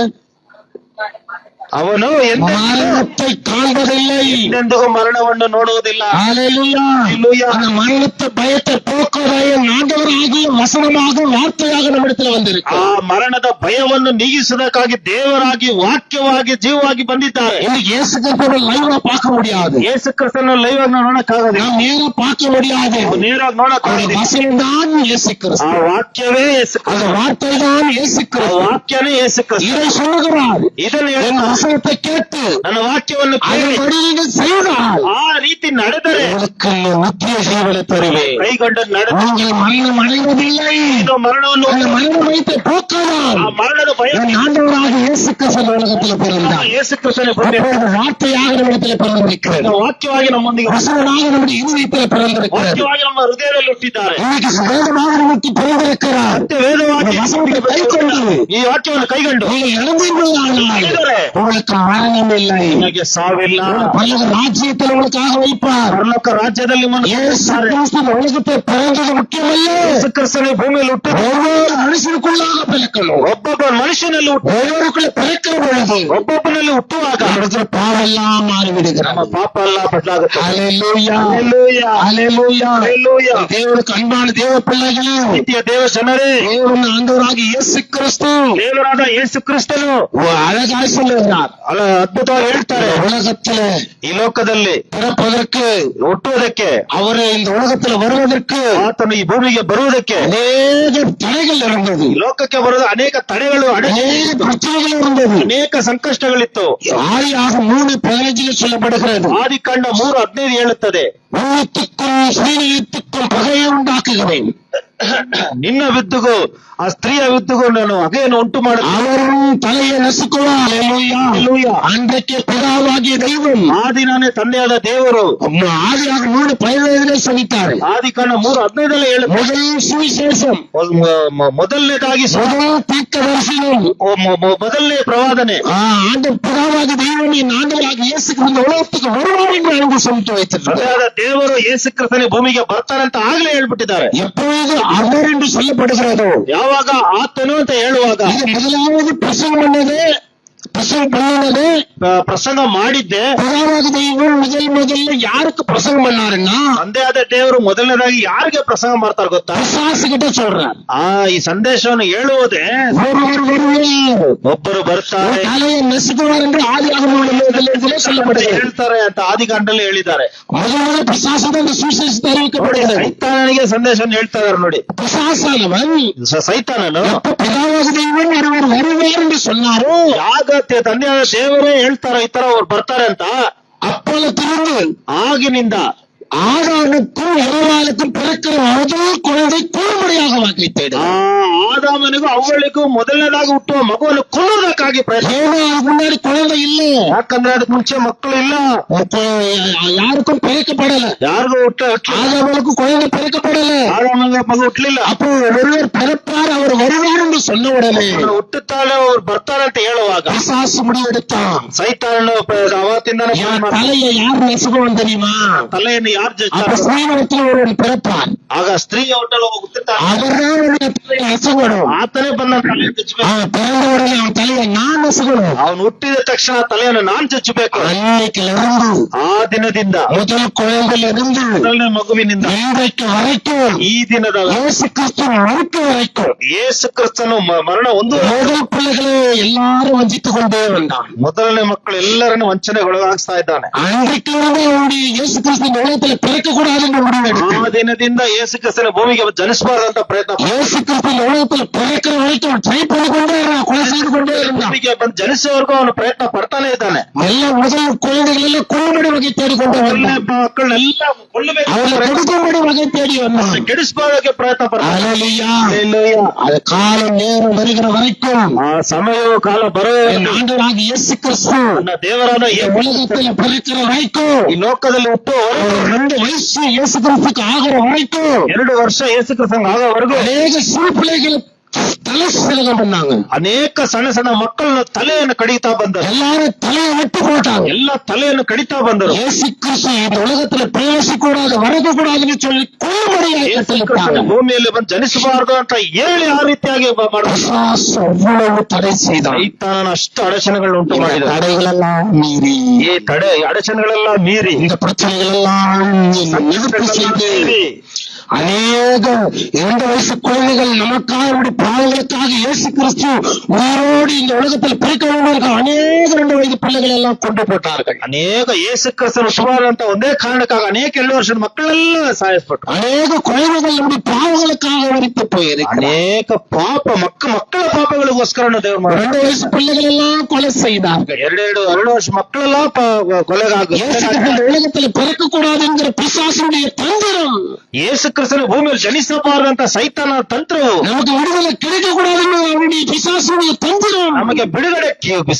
ಅವನು மரணத்தை காண்பதில்லை. ಎಂದೆಂದಿಗೂ ಮರಣವನ್ನು ನೋಡುವುದಿಲ್ಲ. ஹalleluya. Hallelujah. அந்த மரணத்தை பயத்தை போக்குவதாய ஆண்டவராகிய வசனமாக வார்த்தையாக நம்மிடத்தில் வந்திருக்கு. ಆ ಮರಣದ ಭಯವನ್ನು ನೀಗಿಸುವುದಕ್ಕಾಗಿ ದೇವರಾಗಿ ವಾಕ್ಯವಾಗಿ ಜೀವವಾಗಿ ಬಂದಿದ್ದಾರೆ. இன்னைக்கு இயேசு கிறிஸ்துவை லைவா பார்க்க முடியாது. ಯೇಸು ಕ್ರಿಸ್ತನ ಲೈವ್ ಆಗಿ ನಾವು ನೋಡಕ್ಕಾಗೋದಿಲ್ಲ. நாம் நேரா பார்க்க முடியாது. ನೇರವಾಗಿ அந்த ನೋಡಕ್ಕಾಗೋದಿಲ್ಲ. வசனம் தான் இயேசு ಆ கிறிஸ்து. ವಾಕ್ಯವೇ ಯೇಸು அந்த ಕ್ರಿಸ್ತ. வார்த்தை தான் இயேசு ಆ கிறிஸ்து. ವಾಕ್ಯನೇ ಯೇಸು ಕ್ರಿಸ್ತ. இதை சொல்லுகிறார். ಇದನ್ನು என் ಹೇಳ್ತಾ வசனத்தை கேட்டு ನನ್ನ ವಾಕ್ಯವನ್ನು ಕೇಳಿ அதன்படி நீங்கள் செய்தால் ಆ ರೀತಿ ನಡೆದರೆ உங்களுக்கு நித்திய ஜீவனை தருவேன். ಕೈಗೊಂಡು ನಡೆದ நீங்கள் மரணம் அடைவதில்லை. ಮರಣವನ್ನು அந்த மரண பயத்தை போக்கலாம். ಆ ಮರಣದ ಭಯ என் ஆண்டவராக இயேசு கிறிஸ்து உலகத்தில் பிறந்தார். ಯೇಸು ಕ್ರಿಸ್ತನ ಭೂಮಿ அப்பொழுது வார்த்தையாக நம்மிடத்தில் பிறந்திருக்கிறது. ವಾಕ್ಯವಾಗಿ ನಮ್ಮೊಂದಿಗೆ வசனமாக நம்முடைய இருதயத்தில் பிறந்திருக்கிறது. ವಾಕ್ಯವಾಗಿ ನಮ್ಮ ಹೃದಯದಲ್ಲಿ ಹುಟ್ಟಿದ್ದಾರೆ. இன்னைக்கு வேதமாக நமக்கு பிறந்திருக்கிறார். ಮತ್ತೆ ವೇದವಾಗಿ இந்த வசனத்தை கைக்கொண்டு ಈ ವಾಕ್ಯವನ್ನು ಕೈಗೊಂಡು நீங்கள் நடந்தீர்களானால் உங்களுக்கு மரணம் இல்லை. ನಿಮಗೆ ಸಾವಿಲ್ಲ. பல்லவ ராஜ்யத்தில் உங்களுக்காக வைப்பார். ಪರಲೋಕ ರಾಜ್ಯದಲ್ಲಿ ನಿಮ್ಮನ್ನು இயேசு கிறிஸ்து இந்த உலகத்தை பிறந்தது முக்கியமல்ல. ಯೇಸು ಕ್ರಿಸ್ತನ ಭೂಮಿಯಲ್ಲಿ ಹುಟ್ಟಿ ஒவ்வொரு மனுஷனுக்குள்ளாக பிறக்கணும். ಒಬ್ಬೊಬ್ಬ ಮನುಷ್ಯನಲ್ಲಿ ಹುಟ್ಟಿ ஒவ்வொருக்குள்ள பிறக்கிற பொழுது ಒಬ್ಬೊಬ್ಬನಲ್ಲಿ ಹುಟ್ಟುವಾಗ நம்மிடத்தில் பாவெல்லாம் மாறிவிடுகிறது. ನಮ್ಮ ಪಾಪ ಎಲ್ಲ ಬದಲಾಗುತ್ತೆ. ஹalleluya. Hallelujah. ஹalleluya. Hallelujah. தேவனுக்கு அன்பான தேவ பிள்ளைகளே, ಪ್ರೀತಿಯ ದೇವ ಜನರೇ, தேவன் ஆண்டவராகிய இயேசு கிறிஸ்து ದೇವರಾದ ಯೇಸು ಕ್ರಿಸ್ತನು அழகாய் சொல்லுகிறார். ಅದ್ಭುತವಾಗಿ ಹೇಳ್ತಾರೆ. உலகத்திலே ಈ ಲೋಕದಲ್ಲಿ பிறப்பதற்கு ಹುಟ್ಟುವುದಕ್ಕೆ அவரு இந்த உலகத்துல வருவதற்கு ಆತನು ಈ ಭೂಮಿಗೆ ಬರುವುದಕ್ಕೆ அநேக தடைகள் இருந்தது. ಈ ಲೋಕಕ್ಕೆ ಬರೋದು ಅನೇಕ ತಡೆಗಳು அநேக பிரச்சனைகள் இருந்தது. ಅನೇಕ ಸಂಕಷ್ಟಗಳಿತ್ತು. ஆதியாக 3:15 சொல்லப்படுகிறது. ಆದಿಕಾಂಡ 3:15 ಹೇಳುತ್ತದೆ. உன்னித்துக்கும் ஸ்ரீனியத்துக்கும் பகையை உண்டாக்குகிறேன். ನಿನ್ನ ವಿದ್ದುಗೂ ಆ ಸ್ತ್ರೀಯ ವಿದ್ದುಗೂ ನಾನು ಹಗೆಯನ್ನು ಉಂಟು ಮಾಡುತ್ತೇನೆ. அவரும் தலையை நசுக்குவார். ஹல்லேலூயா. அன்றைக்கு பிதாவாகிய தெய்வம் ಆದಿನಾನೇ ತಂದೆಯಾದ ದೇವರು ஆதியாக 3:15 சொல்லிட்டாரு. ಆದಿಕಾಂಡ 3:15 ಹೇಳುತ್ತೆ, முதல் சுவிசேஷம், ಮೊದಲನೇದಾಗಿ முதல் தீர்க்கதரிசனம், ಮೊದಲನೇ ಪ್ರವಾದನೆ, ஆண்டு பிதாவாகிய தெய்வம் என் ஆண்டவராகிய இயேசு கிறிஸ்து உலகத்துக்கு வருவார் என்று அங்கு சொல்லிட்டு வைத்திருக்கிறார். ತಂದೆಯಾದ ದೇವರು ಯೇಸು ಕ್ರಿಸ್ತನೇ ಭೂಮಿಗೆ ಬರ್ತಾರಂತ ಆಗ್ಲೇ ಹೇಳ್ಬಿಟ್ಟಿದ್ದಾರೆ. எப்பொழுது அவர் என்று சொல்லப்படுகிறதோ, ಯಾವಾಗ ಆತನು ಅಂತ ಹೇಳುವಾಗ, இது முதலாவது பிரசங்கம் பண்ணினது ಪ್ರಸಂಗ ಮಾಡಿದ್ದೆ பிதாவாகிய தெய்வம் முதல்ல யாருக்கு பிரசங்கம் பண்ணாருன்னா, ತಂದೆಯಾದ ದೇವರು ಮೊದಲನೇದಾಗಿ ಯಾರಿಗೆ ಪ್ರಸಂಗ ಮಾಡ್ತಾರೆ ಗೊತ್ತಾ? பிசாசு கிட்ட சொல்றார். ಈ ಸಂದೇಶವನ್ನು ಹೇಳುವುದೇ ஒருவர் வருவார், ಒಬ್ಬರು ಬರ್ತಾರೆ தலையை நசுக்குவார் என்று ஆதியாகமத்திலே சொல்லப்படுகிறது. ಹೇಳ್ತಾರೆ ಅಂತ ಆದಿಕಾಂಡದಲ್ಲಿ ಹೇಳಿದ್ದಾರೆ. முதல்ல பிசாசு தான் இந்த சுவிசேஷத்தை அறிவிக்கப்படுகிறது. ಸೈತಾನನಿಗೆ ಸಂದೇಶವನ್ನು ಹೇಳ್ತಾ ಇದಾರೆ ನೋಡಿ. பிசாசானவன் ಸೈತಾನನು எப்ப பிதாவாகிய தெய்வம் ஒருவர் வருவார் என்று சொன்னாரோ, ಆಗ ತಂದೆಯಾದ ದೇವರೇ ಹೇಳ್ತಾರೆ ಈ ತರ ಅವ್ರು ಬರ್ತಾರೆ ಅಂತ, அப்பொழுதிலிருந்து ಆಗಿನಿಂದ ஆதாமுக்கும் ஏவாளுக்கும் பிறக்கிற முதல் குழந்தை கூர்முறையாக வாக்களித்தேன். ಆದಾಮನಿಗೂ ಅವಳಿಗೂ ಮೊದಲನೇದಾಗಿ ಹುಟ್ಟುವ ಮಗುವನ್ನು ಕೊಲ್ಲೋದಕ್ಕಾಗಿ ಪ್ರಯತ್ನ. ஏன்னா அதுக்கு முன்னாடி குழந்தை இல்லை, ಯಾಕಂದ್ರೆ ಅದಕ್ಕೆ ಮುಂಚೆ ಮಕ್ಕಳು ಇಲ್ಲ, யாருக்கும் பிறக்கப்படல. ಯಾರಿಗೂ ஆதாமுக்கு குழந்தை பிறக்கப்படல. ಆದಾಮನಿಗೆ ಮಗು ಹುಟ್ಟಲಿಲ್ಲ. அப்போ ஒருவர் பிறப்பார், அவர் வருவார் என்று சொன்ன உடனே ಹುಟ್ಟುತ್ತಾಳೆ ಅವ್ರು ಬರ್ತಾರೆ ಅಂತ ಹೇಳುವಾಗ பிசாசு முடிவெடுத்தான். ಸೈತಾನನು ಅವತ್ತಿಂದಾನೆ தலையை யார் நசுக்குவோம் தெரியுமா? ತಲೆಯನ್ನು ಯಾರು அப்ப ಜಜ್ಜಾರ? ஸ்ரீவனத்தில் ஒருவன் பிறப்பான், ಆಗ ಸ್ತ್ರೀಯ ಹೊಟ್ಟೆಲ್ಲ ಹುಟ್ಟುತ್ತಾಳೆ, அவர்தான் அவனுடைய தலையை நசுக்கணும். ಆತನೇ ಬಂದ ತಲೆ ಚಚ್ಚಬೇಕು. அவன் பிறந்த உடனே அவன் தலையை நான் நசுக்கணும். ಅವನು ಹುಟ್ಟಿದ ತಕ್ಷಣ ತಲೆಯನ್ನು ನಾನ್ ಚಚ್ಚಬೇಕು. அன்னைக்கிலிருந்து ಆ ದಿನದಿಂದ முதல் குழந்தையிலிருந்து ಮೊದಲನೇ ಮಗುವಿನಿಂದ இன்றைக்கு வரைக்கும் ಈ ದಿನದ இயேசு கிறிஸ்து மறுக்க வரைக்கும் ಯೇಸು ಕ್ರಿಸ್ತನು ಮರಣ ಒಂದು முதல் பிள்ளைகளை எல்லாரும் வஞ்சித்துக் கொண்டே வந்தான். ಮೊದಲನೇ ಮಕ್ಕಳು ಎಲ್ಲರನ್ನು ವಂಚನೆಗೊಳಗಾಗಿಸ್ತಾ ಇದ್ದಾನೆ. அன்றைக்கிலிருந்து அவனுடைய இயேசு கிறிஸ்து இந்த உலகத்தில் பிறக்கக்கூடாது என்று முடிவெடுத்து, ಆ ದಿನದಿಂದ ಯೇಸು ಕ್ರಿಸ್ತನ ಭೂಮಿಗೆ ಜನಿಸಬಾರದಂತ ಪ್ರಯತ್ನ இயேசு கிறிஸ்து இந்த உலகத்தில் பிறக்கிற வரைக்கும் ட்ரை பண்ணி கொண்டே இருந்தான், கொலை செய்து கொண்டே இருந்தான். ಭೂಮಿಗೆ ಬಂದು ಜನಿಸುವವರೆಗೂ ಅವನು ಪ್ರಯತ್ನ ಪಡ್ತಾನೆ ಇದ್ದಾನೆ. ಎಲ್ಲ முதல் குழந்தைகளெல்லாம் கொள்ளும்படி வகை தேடி கொண்டு ಮೊದಲನೇ வந்தான். ಮಕ್ಕಳನ್ನೆಲ್ಲ ಕೊಲ್ಲಬೇಕು, அவரை கொடுக்கும்படி வகை தேடி வந்தான். ಕೆಡಿಸಬಾರಕ್ಕೆ ಪ್ರಯತ್ನ ಪಡ್ತಾನೆ. ஹல்லேலூயா. ಹಲ್ಲೆಲೂಯಾ. அது காலம் நேரம் வருகிற வரைக்கும் ಆ ಸಮಯವೂ ಕಾಲ ಬರೋ என் ஆண்டவராகிய இயேசு கிறிஸ்து ನನ್ನ ದೇವರಾದ இந்த உலகத்தில் பிறக்கிற வரைக்கும், ಈ ಲೋಕದಲ್ಲಿ ಹುಟ್ಟು ஒரு 2 வயசு இயேசு கிறிஸ்துக்கு ஆகிற வரைக்கும் 2 ವರ್ಷ ಯೇಸು ಕ್ರಿಸ್ತಂಗ ಆಗೋವರೆಗೂ அநேக சிறு பிள்ளைகளை தலை சிலகம் பண்ணாங்க. ಅನೇಕ ಸಣ್ಣ ಸಣ್ಣ ಮಕ್ಕಳನ್ನ ತಲೆಯನ್ನು ಕಡಿತಾ ಬಂದರು. எல்லாரும் தலையை வெட்டி போட்டாங்க. ಎಲ್ಲ ತಲೆಯನ್ನು ಕಡಿತಾ ಬಂದರು. இயேசு கிறிஸ்து இந்த உலகத்துல பிரவேசிக்கூடாது, வரக்கூடாதுன்னு சொல்லி கொள்ளும்படியாக ಯೇಸು ಕ್ರಿಸ್ತನು கட்டளையிட்டாங்க. ಭೂಮಿಯಲ್ಲಿ ಬಂದು ಜನಿಸಬಾರದು ಅಂತ ಹೇಳಿ ಆ ರೀತಿಯಾಗಿ ಮಾಡಿದ್ರು. பிசாசு அவ்வளவு தடை செய்தான். ಸೈತಾನನ ಅಷ್ಟು ಅಡಚಣೆಗಳು ಉಂಟು இந்த ಮಾಡಿದ. தடைகளெல்லாம் மீறி, ಈ ಅಡಚಣೆಗಳೆಲ್ಲ ಮೀರಿ, இந்த பிரச்சனைகளெல்லாம் நிவர்த்தி செய்து ಮೀರಿ அநேக 2 வயசு குழந்தைகள் நமக்காக நம்முடைய பாவங்களுக்காக இயேசு கிறிஸ்து உயிரோடு இந்த உலகத்தில் பிறக்க வேண்டும் அநேக 2 வயது பிள்ளைகள் எல்லாம் கொண்டு போட்டார்கள். ಅನೇಕ ಯೇಸು ಕ್ರಿಸ್ತನ ಸುಮಾರು ಅಂತ ಒಂದೇ ಕಾರಣಕ್ಕಾಗಿ ಅನೇಕ 2 ವರ್ಷದ ಮಕ್ಕಳೆಲ್ಲ ಸಾಯಿಸ್ಬಿಟ್ರು. அநேக குழந்தைகள் நம்முடைய பாவங்களுக்காக மரித்து போயிருக்கு. ಅನೇಕ ಪಾಪ ಮಕ್ಕಳ ಪಾಪಗಳಿಗೋಸ್ಕರ ದೇವರು ಮಾಡಿದ್ರು. 2 வயசு பிள்ளைகள் எல்லாம் கொலை செய்தார்கள். 2 ವರ್ಷ ಮಕ್ಕಳೆಲ್ಲ ಕೊಲೆಗಾಗಿ இயேசு கிறிஸ்து இந்த உலகத்தில் பிறக்க கூடாதுங்கிற பிசாசுடைய தந்திரம், ಯೇಸು ಕ್ರಿಸ್ತನ ಭೂಮಿಯಲ್ಲಿ ಜನಿಸಬಾರದಂತ ಸೈತಾನ ತಂತ್ರವು, நமக்கு விடுதலை கிடைக்க கூடாதுன்னு அவருடைய பிசாசுடைய தந்திரம், ನಮಗೆ ಬಿಡುಗಡೆ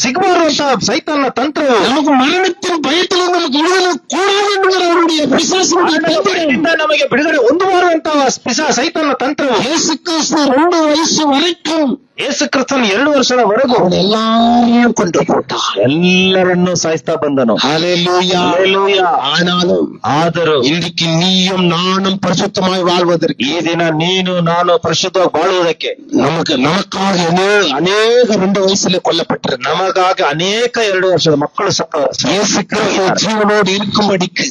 ಸಿಗಬಾರದಂತ ಸೈತಾನ ತಂತ್ರವು, நமக்கு மரணத்தின் பயத்திலிருந்து நமக்கு விடுதலை கூடாது என்கிற அவருடைய பிசாசுடைய தந்திரம், ಭಯದಿಂದ ನಮಗೆ ಬಿಡುಗಡೆ ಹೊಂದಬಾರದಂತ ಸೈತಾನ ತಂತ್ರವು. இயேசு கிறிஸ்து 2 வயசு வரைக்கும் ಯೇಸು ಕ್ರಿಸ್ತನ 2 ವರ್ಷದವರೆಗೂ அவன் எல்லாரையும் கொண்டு போட்டான். ಎಲ್ಲರನ್ನು ಸಾಯಿಸ್ತಾ ಬಂದನು. ஹல்லேலூயா. ಹಲ್ಲೆಲೂಯಾ. ஆனாலும் ಆದರೂ இன்றைக்கு நீயும் நானும் பரிசுத்தமாய் வாழ்வதற்கு, ಈ ದಿನ ನೀನು ನಾನು ಪರಿಶುದ್ಧವಾಗಿ ಬಾಳುವುದಕ್ಕೆ, நமக்காக அநேக 2 வயசுல கொல்லப்பட்டிருந்த ನಮಗಾಗಿ ಅನೇಕ 2 ವರ್ಷದ ಮಕ್ಕಳು இயேசு கிறிஸ்து ஜீவனோடு இருக்கும்படிக்கு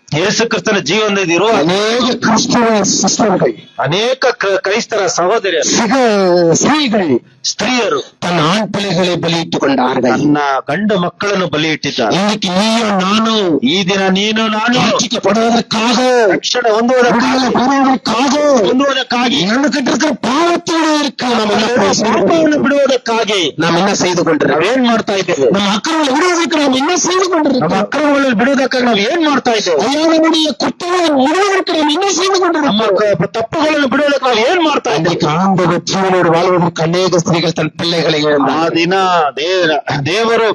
ಯೇಸು ಕ್ರಿಸ್ತನ ಜೀವನದಲ್ಲಿ ಇರುವ அநேக கிறிஸ்தவ சிஸ்டர்கள், ಅನೇಕ ಕ್ರೈಸ್ತರ ಸಹೋದರಿಯರು, ஸ்திரீகள் ಸ್ತ್ರೀಯರು தன் ஆண் பிள்ளைகளை பலியிட்டுக் கொண்டார்கள். ತನ್ನ ಗಂಡು ಮಕ್ಕಳನ್ನು ಬಲಿ ಇಟ್ಟಿದ್ದಾರೆ. இன்னைக்கு நீயும் நானும் ಈ ದಿನ ನೀನು ನಾನು ரட்சிக்கப்படுவதற்காக, ರಕ್ಷಣೆ ಹೊಂದುವುದಕ್ಕಾಗಿ ಹೊಂದುವುದಕ್ಕಾಗಿ நம்மகிட்ட இருக்கிற பாவத்தோடு இருக்க ಪಾಪವನ್ನು ಬಿಡುವುದಕ್ಕಾಗಿ நாம் என்ன செய்து கொண்டிருக்கிறோம்? ನಾವೇನ್ ಮಾಡ್ತಾ ಇದ್ದೇವೆ? நம்ம அக்கிரமங்களை விடுவதற்கு நாம் என்ன செய்து ನಮ್ಮ கொண்டிருக்கிறோம்? ಅಕ್ರಮಗಳನ್ನು ಬಿಡುವುದಕ್ಕಾಗಿ ನಾವು ಏನ್ ಮಾಡ್ತಾ ಇದ್ದೇವೆ? ஐயா, நம்முடைய குற்றங்களை விடுவதற்கு நாம் என்ன செய்து ನಮ್ಮ கொண்டிருக்கிறோம்? ತಪ್ಪುಗಳನ್ನು ಬಿಡುವುದಕ್ಕೆ ನಾವು ಏನ್ ಮಾಡ್ತಾ ಇದ್ದೇವೆ? அன்றைக்கு ஆண்டவர் ஜீவனோடு வாழ்வதற்கு அநேக ஸ்திரீகள் தன் பிள்ளைகளை ಆ இழந்தார். ದಿನ ದೇವರು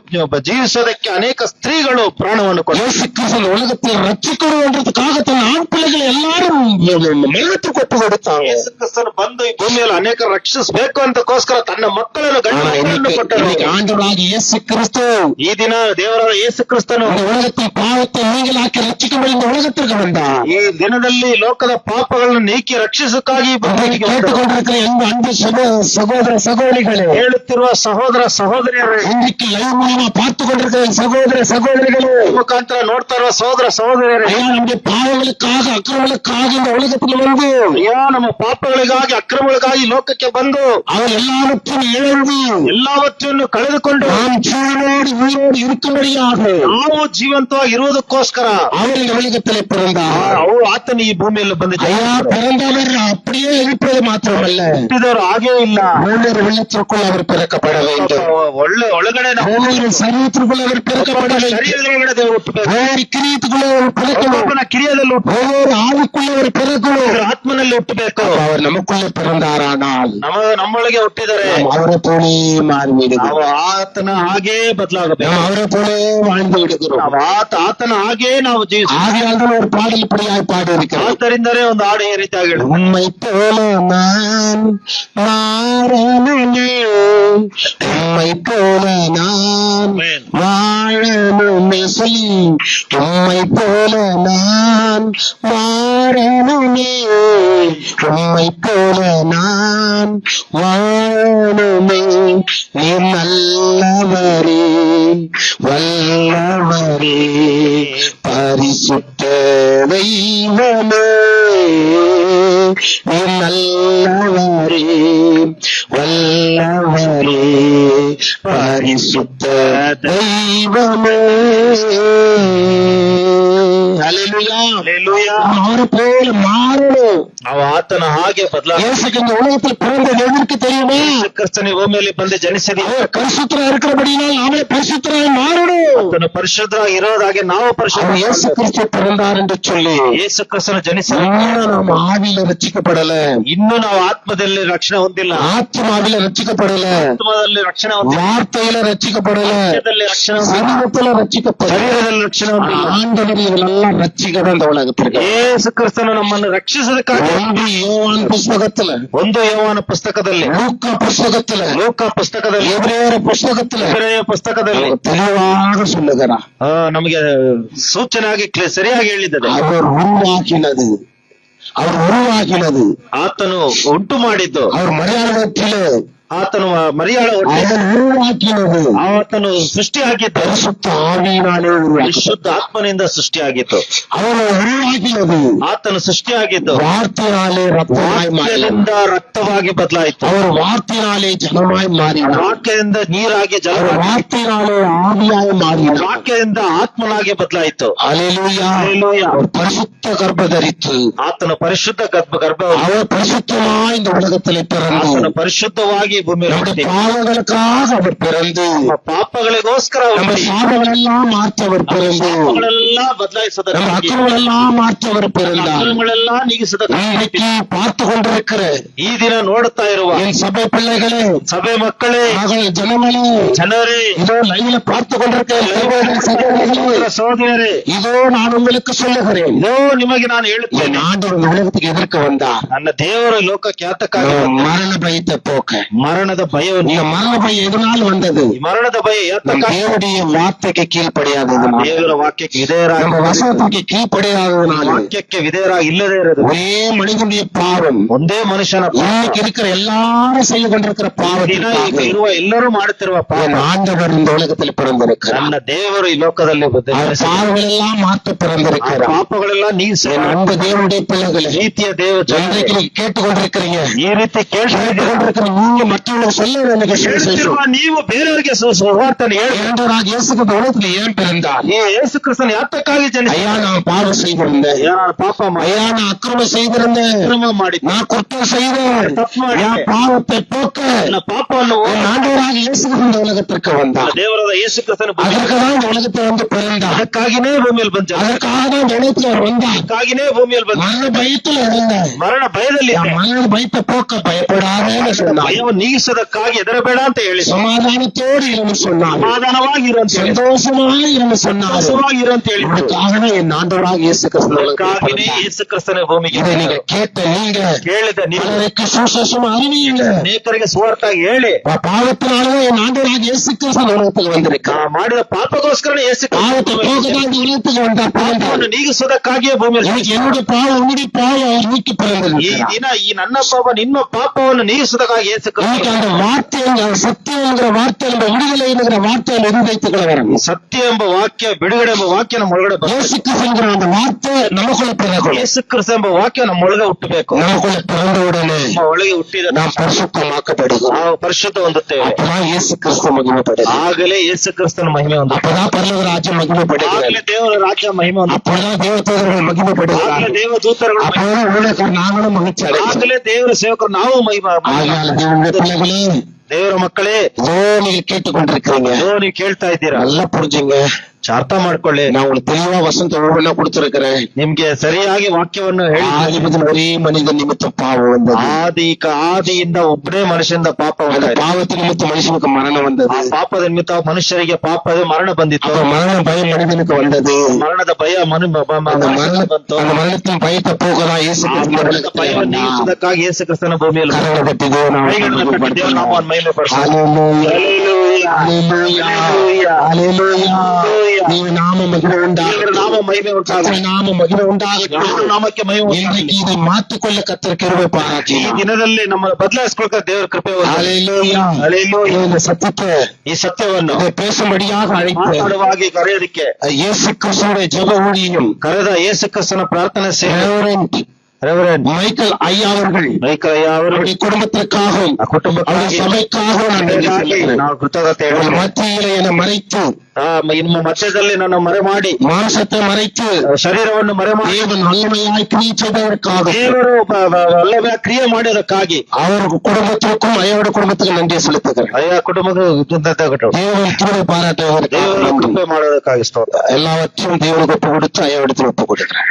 ಜೀವಿಸೋದಕ್ಕೆ ಅನೇಕ ಸ್ತ್ರೀಗಳು ಪ್ರಾಣವನ್ನು ಕೊಟ್ಟರು. இயேசு கிறிஸ்து உலகத்தில் ரட்சிக்கணுன்றதுக்காக தன் ஆண் பிள்ளைகளை எல்லாரும் மரணத்துக்கு ஒப்பு கொடுத்தாங்க. ಯೇಸು ಕ್ರಿಸ್ತನು ಬಂದು ಈ ಭೂಮಿಯಲ್ಲಿ ಅನೇಕ ರಕ್ಷಿಸಬೇಕು ಅಂತಕ್ಕೋಸ್ಕರ ತನ್ನ ಮಕ್ಕಳನ್ನು ಗಂಡು ஆனா ಮಕ್ಕಳನ್ನು ಕೊಟ್ಟರು. இன்னைக்கு ஆண்டவராகிய இயேசு கிறிஸ்து ಈ ದಿನ ದೇವರಾದ ಯೇಸು ಕ್ರಿಸ್ತನು இந்த உலகத்தில் பாவத்தை நீங்களாக்கி ரட்சிக்கும்படி இந்த உலகத்திற்கு வந்தார். ಈ ದಿನದಲ್ಲಿ ಲೋಕದ ಪಾಪಗಳನ್ನು ನೀಕಿ ರಕ್ಷಿಸಕ್ಕಾಗಿ இன்றைக்கு கேட்டுக்கொண்டிருக்கிற எந்த அன்பு சகோதர சகோதரிகளே, ಹೇಳುತ್ತಿರುವ ಸಹೋದರ ಸಹೋದರಿಯರೇ, இன்றைக்கு லைவ் மூலமா பார்த்து கொண்டிருக்கிற சகோதர சகோதரிகளே, ಮುಖಾಂತರ ನೋಡ್ತಾ ಇರುವ ಸಹೋದರ ಸಹೋದರಿಯರೇ, ஐயா, நம்முடைய பாவங்களுக்காக அக்கிரமங்களுக்காக இந்த உலகத்தில் வந்து ಅಯ್ಯೋ ನಮ್ಮ ಪಾಪಗಳಿಗಾಗಿ ಅಕ್ರಮಗಳಿಗಾಗಿ ಲೋಕಕ್ಕೆ ಬಂದು அவர் எல்லாவற்றையும் இழந்து ಎಲ್ಲವற்றನ್ನು ಕಳೆದುಕೊಂಡು நாம் ஜீவனோடு உயிரோடு இருக்கும்படியாக ನಾವು ಜೀವಂತವಾಗಿ ಇರುವುದಕ್ಕೋಸ್ಕರ அவர் இந்த உலகத்திலே பிறந்தார். ಅವರು ಆತನು ಈ ಭೂಮಿಯಲ್ಲಿ ಬಂದಿದ್ದಾರೆ. ஐயா, பிறந்தவர் அப்படியே இருப்பது மாத்திரமல்ல, ಹುಟ್ಟಿದವರು ಹಾಗೇ ಇಲ್ಲ. ஒவ்வொரு உள்ளத்திற்குள் அவர் பிறக்கப்பட வேண்டும். ಒಳಗಡೆ ನಾವು ஒவ்வொரு சரீரத்திற்குள் அவர் பிறக்கப்பட வேண்டும். ಶರೀರದೊಳಗಡೆ ದೇವರು ಹುಟ್ಟಬೇಕು. ஒவ்வொரு கிரியத்துக்குள்ள அவர் பிறக்கணும். ಒಬ್ಬನ ಕಿರಿಯದಲ್ಲಿ ஒவ்வொரு ஆளுக்குள்ள அவர் பிறக்கணும். ಆತ್ಮನಲ್ಲಿ ಹುಟ್ಟಬೇಕು. அவர் நமக்குள்ள பிறந்தாரானால் ನಮ್ಮೊಳಗೆ ಹುಟ್ಟಿದರೆ நாம் அவரை போலே மாறிவிடுகிறோம். ನಾವು ಆತನ ಹಾಗೇ ಬದಲಾಗಬೇಕು. நாம் அவரை போலே வாழ்ந்து விடுகிறோம். ನಾವು ಆತನ ಹಾಗೇ ನಾವು ಜೀವಿಸ. ஆகையால் ஒரு பாடல் இப்படியாய் பாடி இருக்கிறோம். ಆದ್ದರಿಂದಲೇ ಒಂದು ಹಾಡು ಈ ರೀತಿಯಾಗಿ ಹೇಳುತ್ತೆ. உம்மை போல நான் மாறணுமே, உம்மை போல நான் வாழணுமே சொல்லி, உம்மை போல நான் மாறணுமே, உம்மை போல நான் வாழணுமே, நீ நல்லவரே வல்லவரே பரிசுத்த தெய்வமே, நீ நல்லவரே வல்லவரே பரிசுத்த தெய்வமே. ஹல்லேலூயா. ಹಲ್ಲೆಲೂಯಾ. அவரை போல மாறணும். ನಾವು ಆತನ ಹಾಗೆ ಬದಲಾಗ. இயேசுக்கு இந்த உலகத்தில் பிறந்தது எதற்கு தெரியுமே? ಕ್ರಿಸ್ತನ ಭೂಮಿಯಲ್ಲಿ ಬಂದು ಜನಿಸಿದ. அவர் பரிசுத்தரா இருக்கிறபடியால் நாமே பரிசுத்தராய் மாறணும். ಆತನು ಪರಿಶುದ್ಧರಾಗಿ ಇರೋದಾಗೆ ನಾವು ಪರಿಶುದ್ಧ. இயேசு கிறிஸ்து பிறந்தார் என்று சொல்லி ಯೇಸು ಕ್ರಿಸ್ತನು ಜನಿಸಿದ. இன்னும் நாம் ஆவியில ரட்சிக்கப்படல, ಇನ್ನು ನಾವು ಆತ್ಮದಲ್ಲಿ ರಕ್ಷಣೆ ಹೊಂದಿಲ್ಲ. ஆத்மாவில ரட்சிக்கப்படல, ಆತ್ಮದಲ್ಲಿ ರಕ್ಷಣೆ ಹೊಂದಿಲ್ಲ. வார்த்தையில ரட்சிக்கப்படல, ವಾಕ್ಯದಲ್ಲಿ ರಕ್ಷಣೆ ಹೊಂದಿಲ್ಲ. சரீரத்துல ரட்சிக்கப்படல. ಶರೀರದಲ್ಲಿ ರಕ್ಷಣೆ ಹೊಂದಿಲ್ಲ. ஆண்டவர் இவங்களெல்லாம் ரட்சிக்கணும் இந்த உலகத்திற்கு. ಯೇಸು ಕ್ರಿಸ್ತನು ನಮ್ಮನ್ನು ರಕ್ಷಿಸೋದಕ್ಕಾಗಿ ஒன்று யோவான் புஸ்தகத்துல, ಒಂದು ಯೋವಾನ ಪುಸ್ತಕದಲ್ಲಿ, லூக்கா புஸ்தகத்துல, ಲೋಕ ಪುಸ್ತಕದಲ್ಲಿ, எபிரேயர் புஸ்தகத்துல ಇಬ್ರಿಯ ಪುಸ್ತಕದಲ್ಲಿ தெளிவாக சொல்லுகிறார். ನಮಗೆ ಸೂಚನೆಯಾಗಿ ಸರಿಯಾಗಿ ಹೇಳಿದ್ದಾರೆ. அவர் உருவாக்கினது, அவர் உருவாக்கினது, ಆತನು ಉಂಟು ಮಾಡಿದ್ದು, அவர் மரியாதை ಆತನು ಮರಿಯಾಳ அவன் உருவாக்கினது, ಆತನು ಸೃಷ್ಟಿ ಆಗಿದ್ದು பரிசுத்த ஆவியினாலே உருவாக்கி, ಪರಿಶುದ್ಧ ಆತ್ಮನಿಂದ ಸೃಷ್ಟಿಯಾಗಿತ್ತು. அவனை உருவாக்கினது ಆತನು ಸೃಷ್ಟಿಯಾಗಿದ್ದು வார்த்தையினாலே ரத்தமாய் மாறினார். ವಾಕ್ಯದಿಂದ ರಕ್ತವಾಗಿ ಬದಲಾಯಿತು. அவர் வார்த்தையினாலே ஜனமாய் மாறினார். ವಾಕ್ಯದಿಂದ ನೀರಾಗಿ ಜಲ, அவர் வார்த்தையினாலே ஆவியாய் மாறினார். ವಾಕ್ಯದಿಂದ ಆತ್ಮನಾಗಿ ಬದಲಾಯಿತು. அல்லேலூயா. ಹಲ್ಲೆಲೂಯಾ. அவர் பரிசுத்த கர்ப்பதரித்து ಆತನು ಪರಿಶುದ್ಧ ಗರ್ಭ, அவர் பரிசுத்தமாய் இந்த உலகத்திலே பிறந்து ಆತನು ಪರಿಶುದ್ಧವಾಗಿ ಭೂಮಿ நம்முடைய பாவங்களுக்காக அவர் பிறந்து ಪಾಪಗಳಿಗೋಸ್ಕರ நம்ம சாபங்களெல்லாம் மாற்றி அவர் பிறந்து ಪಾಪಗಳೆಲ್ಲ நம்ம ಬದಲಾಯಿಸೋದಕ್ಕಾಗಿ, அக்கிரமங்களெல்லாம் மாற்றி அவர் பிறந்தார். ಅಕ್ರಮಗಳೆಲ್ಲ ನೀಗಿಸೋದಕ್ಕಾಗಿ, இன்னைக்கு பார்த்து கொண்டிருக்கிற ಈ ದಿನ ನೋಡುತ್ತಾ ಇರುವ என் சபை பிள்ளைகளே, ಸಭೆ ಮಕ್ಕಳೇ, மகள் ஜனங்களே, ಜನರೇ, இதோ லைவ்ல பார்த்து கொண்டிருக்கிற சகோதர சகோதரிகளே, ಸಹೋದರರೇ, இதோ நான் உங்களுக்கு சொல்லுகிறேன், ಇದೋ ನಿಮಗೆ ನಾನು என் ಹೇಳುತ್ತೇನೆ, ஆண்டவர் இந்த உலகத்துக்கு எதிர்க்க வந்தார். ನನ್ನ ದೇವರು ಲೋಕಕ್ಕೆ ಯಾತಕ್ಕಾಗಿ ಬಂದ? மரண பயத்தை போக்க. ಮರಣದ ಭಯವನ್ನು. இந்த மரண பயம் எதனால் வந்தது? ಈ ಮರಣದ ಭಯ நம் ಯಾತಕ್ಕಾಗಿ? தேவனுடைய வார்த்தைக்கு கீழ்ப்படியாததுனால, ದೇವರ ವಾಕ್ಯಕ್ಕೆ ವಿಧೇಯರಾಗಿ, நம்ம வசனத்துக்கு கீழ்ப்படியாததுனால, ವಾಕ್ಯಕ್ಕೆ ವಿಧೇಯರಾಗಿ ಇಲ್ಲದೇ ಇರೋದು ஒரே மனிதனுடைய பாவம், ಒಂದೇ ಮನುಷ್ಯನ ಪಾಪ. இன்னைக்கு இருக்கிற எல்லாரும் செய்து கொண்டிருக்கிற ದಿನ ಈಗ பாவத்திற்காக ಇರುವ ಎಲ್ಲರೂ ಮಾಡುತ್ತಿರುವ ಪಾಪ. என் ஆண்டவர் இந்த உலகத்தில் பிறந்திருக்கிறார். ನನ್ನ ದೇವರು ಈ ಲೋಕದಲ್ಲಿ அவர் பாவங்கள் எல்லாம் மாற்ற ಆ பிறந்திருக்கிறார். ಪಾಪಗಳೆಲ್ಲ ನೀಗಿಸಿ, என் அன்பு தேவனுடைய பிள்ளைகளே, ಈ ಪ್ರೀತಿಯ ದೇವ ಜನರೇ, இன்றைக்கு நீங்க கேட்டுக்கொண்டிருக்கிறீங்க, ಈ ರೀತಿ ಕೇಳ್ತಾ ಇದ್ದೀರಾ? கேட்டுக்கொண்டிருக்கிற நீங்க மற்றவங்களுக்கு சொல்ல வேண்டிய சுவிசேஷம். ಕೇಳುತ್ತಿರುವ ನೀವು ಬೇರೆಯವರಿಗೆ ಸುವಾರ್ತೆಯನ್ನು ಹೇಳಿ. ஆண்டவராக இயேசு கிறிஸ்து உலகத்தில் ஏன் பிறந்தார்? ಈ ಯೇಸು ಕ್ರಿಸ್ತನು ಯಾತಕ್ಕಾಗಿ ಜನಿಸಿದ? ஐயா நான் பாவம் செய்திருந்தேன், ನಾನು ಪಾಪ ಮಾಡಿ, ஐயா நான் அக்கிரமம் செய்திருந்தேன், ಅಕ್ರಮ ಮಾಡಿ, நான் குற்றம் செய்தேன், ತಪ್ಪು ಮಾಡಿ, என் பாவத்தை போக்க ನನ್ನ ಪಾಪವನ್ನು என் ஆண்டவராக இயேசு கிறிஸ்து இந்த உலகத்திற்கு வந்தார். ದೇವರಾದ ಯೇಸು ಕ್ರಿಸ್ತನು அதற்குதான் இந்த உலகத்தில் வந்து பிறந்தார், ಅದಕ್ಕಾಗಿನೇ ಭೂಮಿಯಲ್ಲಿ ಬಂದ, அதற்காக தான் இந்த உலகத்தில் அவர் வந்தார். ಅದಕ್ಕಾಗಿನೇ ಭೂಮಿಯಲ್ಲಿ ಬಂದ. மரண பயத்தில் இருந்தேன், ಮರಣ ಭಯದಲ್ಲಿ என் மரண பயத்தை போக்க பயப்படாதேன்னு சொன்னார். ಭಯವನ್ನು ನೀಗಿಸೋದಕ್ಕಾಗಿ ಹೆದರಬೇಡ ಅಂತ ಹೇಳಿ, சமாதானத்தோடு இருந்து சொன்னார், ಸಮಾಧಾನವಾಗಿರು ಅಂತ ಹೇಳಿ, சந்தோஷமாக இருந்து சொன்னார். ಸಂತೋಷವಾಗಿರು ಅಂತ ಹೇಳಿ. அதற்காக என் ஆண்டவராக இயேசு கிறிஸ்து இந்த உலகத்தில் ಅದಕ್ಕಾಗಿನೇ பிறந்தார். ಯೇಸು ಕ್ರಿಸ್ತನ ಭೂಮಿಗೆ இதை நீங்க கேட்ட நீங்க ಕೇಳಿದ ನೀವು பலருக்கு சுவிசேஷம் அறிவியுங்க. ಅನೇಕರಿಗೆ ಸುವಾರ್ಥ ಹೇಳಿ. பாவத்தினாலதான் என் ஆண்டவராக இயேசு கிறிஸ்து இந்த உலகத்துக்கு வந்திருக்கார். ಮಾಡಿದ ಪಾಪಗೋಸ್ಕರ ಯೇಸು பாவத்தை போக்கதான் இந்த உலகத்துக்கு வந்தார், பிறந்தார். ಪಾಪವನ್ನು ನೀಗಿಸೋದಕ್ಕಾಗಿಯೇ ಭೂಮಿಯಲ್ಲಿ எனக்கு என்னுடைய பாவம் உன்னுடைய பாவம் அவர் நீக்கி ಈ பிறந்திருக்கிறார். ದಿನ ಈ ನನ್ನ ಪಾಪ ನಿಮ್ಮ ಪಾಪವನ್ನು ನೀಗಿಸೋದಕ್ಕಾಗಿ ಯೇಸು எனக்கு ಕ್ರಿಸ್ತ அந்த வார்த்தை, சத்தியம் என்கிற வார்த்தை, அந்த விடுதலை என்கிற வார்த்தையை நிர்ணயித்துக்கிற வரும். ಸತ್ಯ ಎಂಬ ವಾಕ್ಯ, ಬಿಡುಗಡೆ ಎಂಬ ವಾಕ್ಯ ನಮ್ಮ ಒಳಗಡೆ ಬರ್ತದೆ. இயேசு கிறிஸ்துங்கிற அந்த வார்த்தை நமக்குள்ள பிறக்கணும். ಯೇಸು ಕ್ರಿಸ್ತ ಎಂಬ ವಾಕ್ಯ ನಮ್ಮ ಒಳಗೆ ಹುಟ್ಟಬೇಕು. நமக்குள்ள பிறந்த உடனே ನಮ್ಮ ಒಳಗೆ ಹುಟ್ಟಿದ நாம் பரிசுத்தமாக்கப்படுகிறோம். ನಾವು ಪರಿಶುದ್ಧ ಹೊಂದುತ್ತೇವೆ. அப்பதான் இயேசு கிறிஸ்து மகிமைப்படுது, ಆಗಲೇ ಯೇಸು ಕ್ರಿಸ್ತನ ಮಹಿಮೆ ಹೊಂದುತ್ತೆ. அப்பதான் பரலோக ராஜ்யம் மகிமைப்படுகிறது, ಆಗಲೇ ದೇವರ ರಾಜ್ಯ ಮಹಿಮೆ ಹೊಂದುತ್ತೆ. அப்பதான் தேவதூதர்கள் ಆಗಲೇ மகிமைப்படுகிறார்கள், ದೇವದೂತರುಗಳು ಮಹಿಮೆ, அப்பதான் ஊழியக்காரர் நாங்களும் மகிழ்ச்சி அடைகிறோம். ಆಗಲೇ ದೇವರ ಸೇವಕರು ನಾವು ಮಹಿಮೆ. ஆகையால் தேவனுடைய பிள்ளைகளே, ದೇವರ ಮಕ್ಕಳೇ, இதோ நீங்க கேட்டுக்கொண்டிருக்கிறீங்க, ಇದೋ ನೀವು ಕೇಳ್ತಾ ಇದ್ದೀರಾ, நல்லா புரிஞ்சுங்க. ಅರ್ಥ ಮಾಡ್ಕೊಳ್ಳಿ. நான் உங்களுக்கு தெளிவா வசந்த ஒவ்வொன்னா கொடுத்திருக்கிறேன். ನಿಮ್ಗೆ ಸರಿಯಾಗಿ ವಾಕ್ಯವನ್ನು ಹೇಳಿ. ஆதிபதியில் ஒரே மனித நிமித்தம் பாவம் வந்தது, ಆದಿಯಿಂದ ಒಬ್ಬನೇ ಮನುಷ್ಯನಿಂದ ಪಾಪ அந்த ಬಂದಾಯ್ತು. பாவத்தின் நிமித்தம் மனுஷனுக்கு மரணம் வந்தது, ಆ ಪಾಪದ ನಿಮಿತ್ತ ಮನುಷ್ಯರಿಗೆ ಪಾಪದ ಮರಣ ಬಂದಿತ್ತು. அப்ப மரண பயம் மனிதனுக்கு வந்தது. ಮರಣದ ಭಯ அந்த மரணத்தின் பயத்தை போக்கதான் இயேசு கிறிஸ்து இந்த உலகத்திலே ಭಯವನ್ನು வந்தார். ನೀಗಿಸುವುದಕ್ಕಾಗಿ ಯೇಸು ಕ್ರಿಸ್ತನ ಭೂಮಿಯಲ್ಲಿ ಬಂದ. கரங்களை தட்டி தேவனை ಕೈಗಳನ್ನು ತಟ್ಟಿ ದೇವರ ನಾಮವನ್ನು ಮಹಿಮೆಪಡಿಸೋಣ. ஹல்லேலூயா, ஹல்லேலூயா, ஹல்லேலೂಯಾ. நீங்க நாம மகிமை ದೇವರ உண்டாகட்டும், ನಾಮ ಮಹಿಮೆ ಉಂಟಾಗಲಿ. கர்த்தர் நாம மகிமை ದೇವರ உண்டாகட்டும். ನಾಮಕ್ಕೆ ಮಹಿಮೆ ಉಂಟಾಗಲಿ. இன்றைக்கு இதை மாற்றிக்கொள்ள கர்த்தர் கிருபை பாராட்டி. ಈ ದಿನದಲ್ಲಿ ನಮ್ಮ ಬದಲಾಯಿಸಿಕೊಳ್ಳ ದೇವರ ಕೃಪೆ ಹೊಂದಲಿ. ஹல்லேலூயா. ಹಲ್ಲೆಲೂಯಾ. இந்த சத்தியத்தை ಈ ಸತ್ಯವನ್ನು இதை பேசும்படியாக அழைத்து ಮಾತಾಡುವಾಗಿ ಕರೆಯೋದಕ್ಕೆ இயேசு கிறிஸ்துவுடைய ஜெப ஊழியம் ಕರೆದ ಯೇಸು ಕ್ರಿಸ್ತನ ಪ್ರಾರ್ಥನೆ ಸೇವೆ ரெவரண்ட் மைக்கேல் ஐயா அவர்கள் ಮೈಕಯ್ಯ ಅವರು அவருடைய குடும்பத்திற்காகவும் ಆ ಕುಟುಂಬಕ್ಕಾಗಿ அவருடைய சபைக்காகவும் நான் நன்றி சொல்லுகிறேன். ನಾವು ಕೃತಜ್ಞತೆ அவர்கள் ಹೇಳೋಣ. மத்தியிலே என்னை மறைத்து, ನಿಮ್ಮ ಮಧ್ಯದಲ್ಲಿ ನನ್ನ ಮರೆ ಮಾಡಿ, மாம்சத்தை மறைத்து ಶರೀರವನ್ನು ಮರೆ ಮಾಡಿ, தேவன் வல்லமையாய் கிரியை செய்ததற்காக ದೇವರು ಒಳ್ಳೆಯ ಕ್ರಿಯೆ ಮಾಡೋದಕ್ಕಾಗಿ அவருக்கு குடும்பத்திற்கும் ஐயாவோட குடும்பத்துக்கு நன்றி செலுத்துகிறேன். ಅಯ್ಯ ಕುಟುಂಬದ தேவன் கிருபை பாராட்டுவதற்கு ದೇವರ ಕೃಪೆ ಮಾಡೋದಕ್ಕಾಗಿ ಸ್ತೋತ್ರ. எல்லாவற்றையும் தேவனுக்கு ஒப்பு கொடுத்து ஐயாவிடத்தில் ஒப்பு கொடுக்கிறேன்.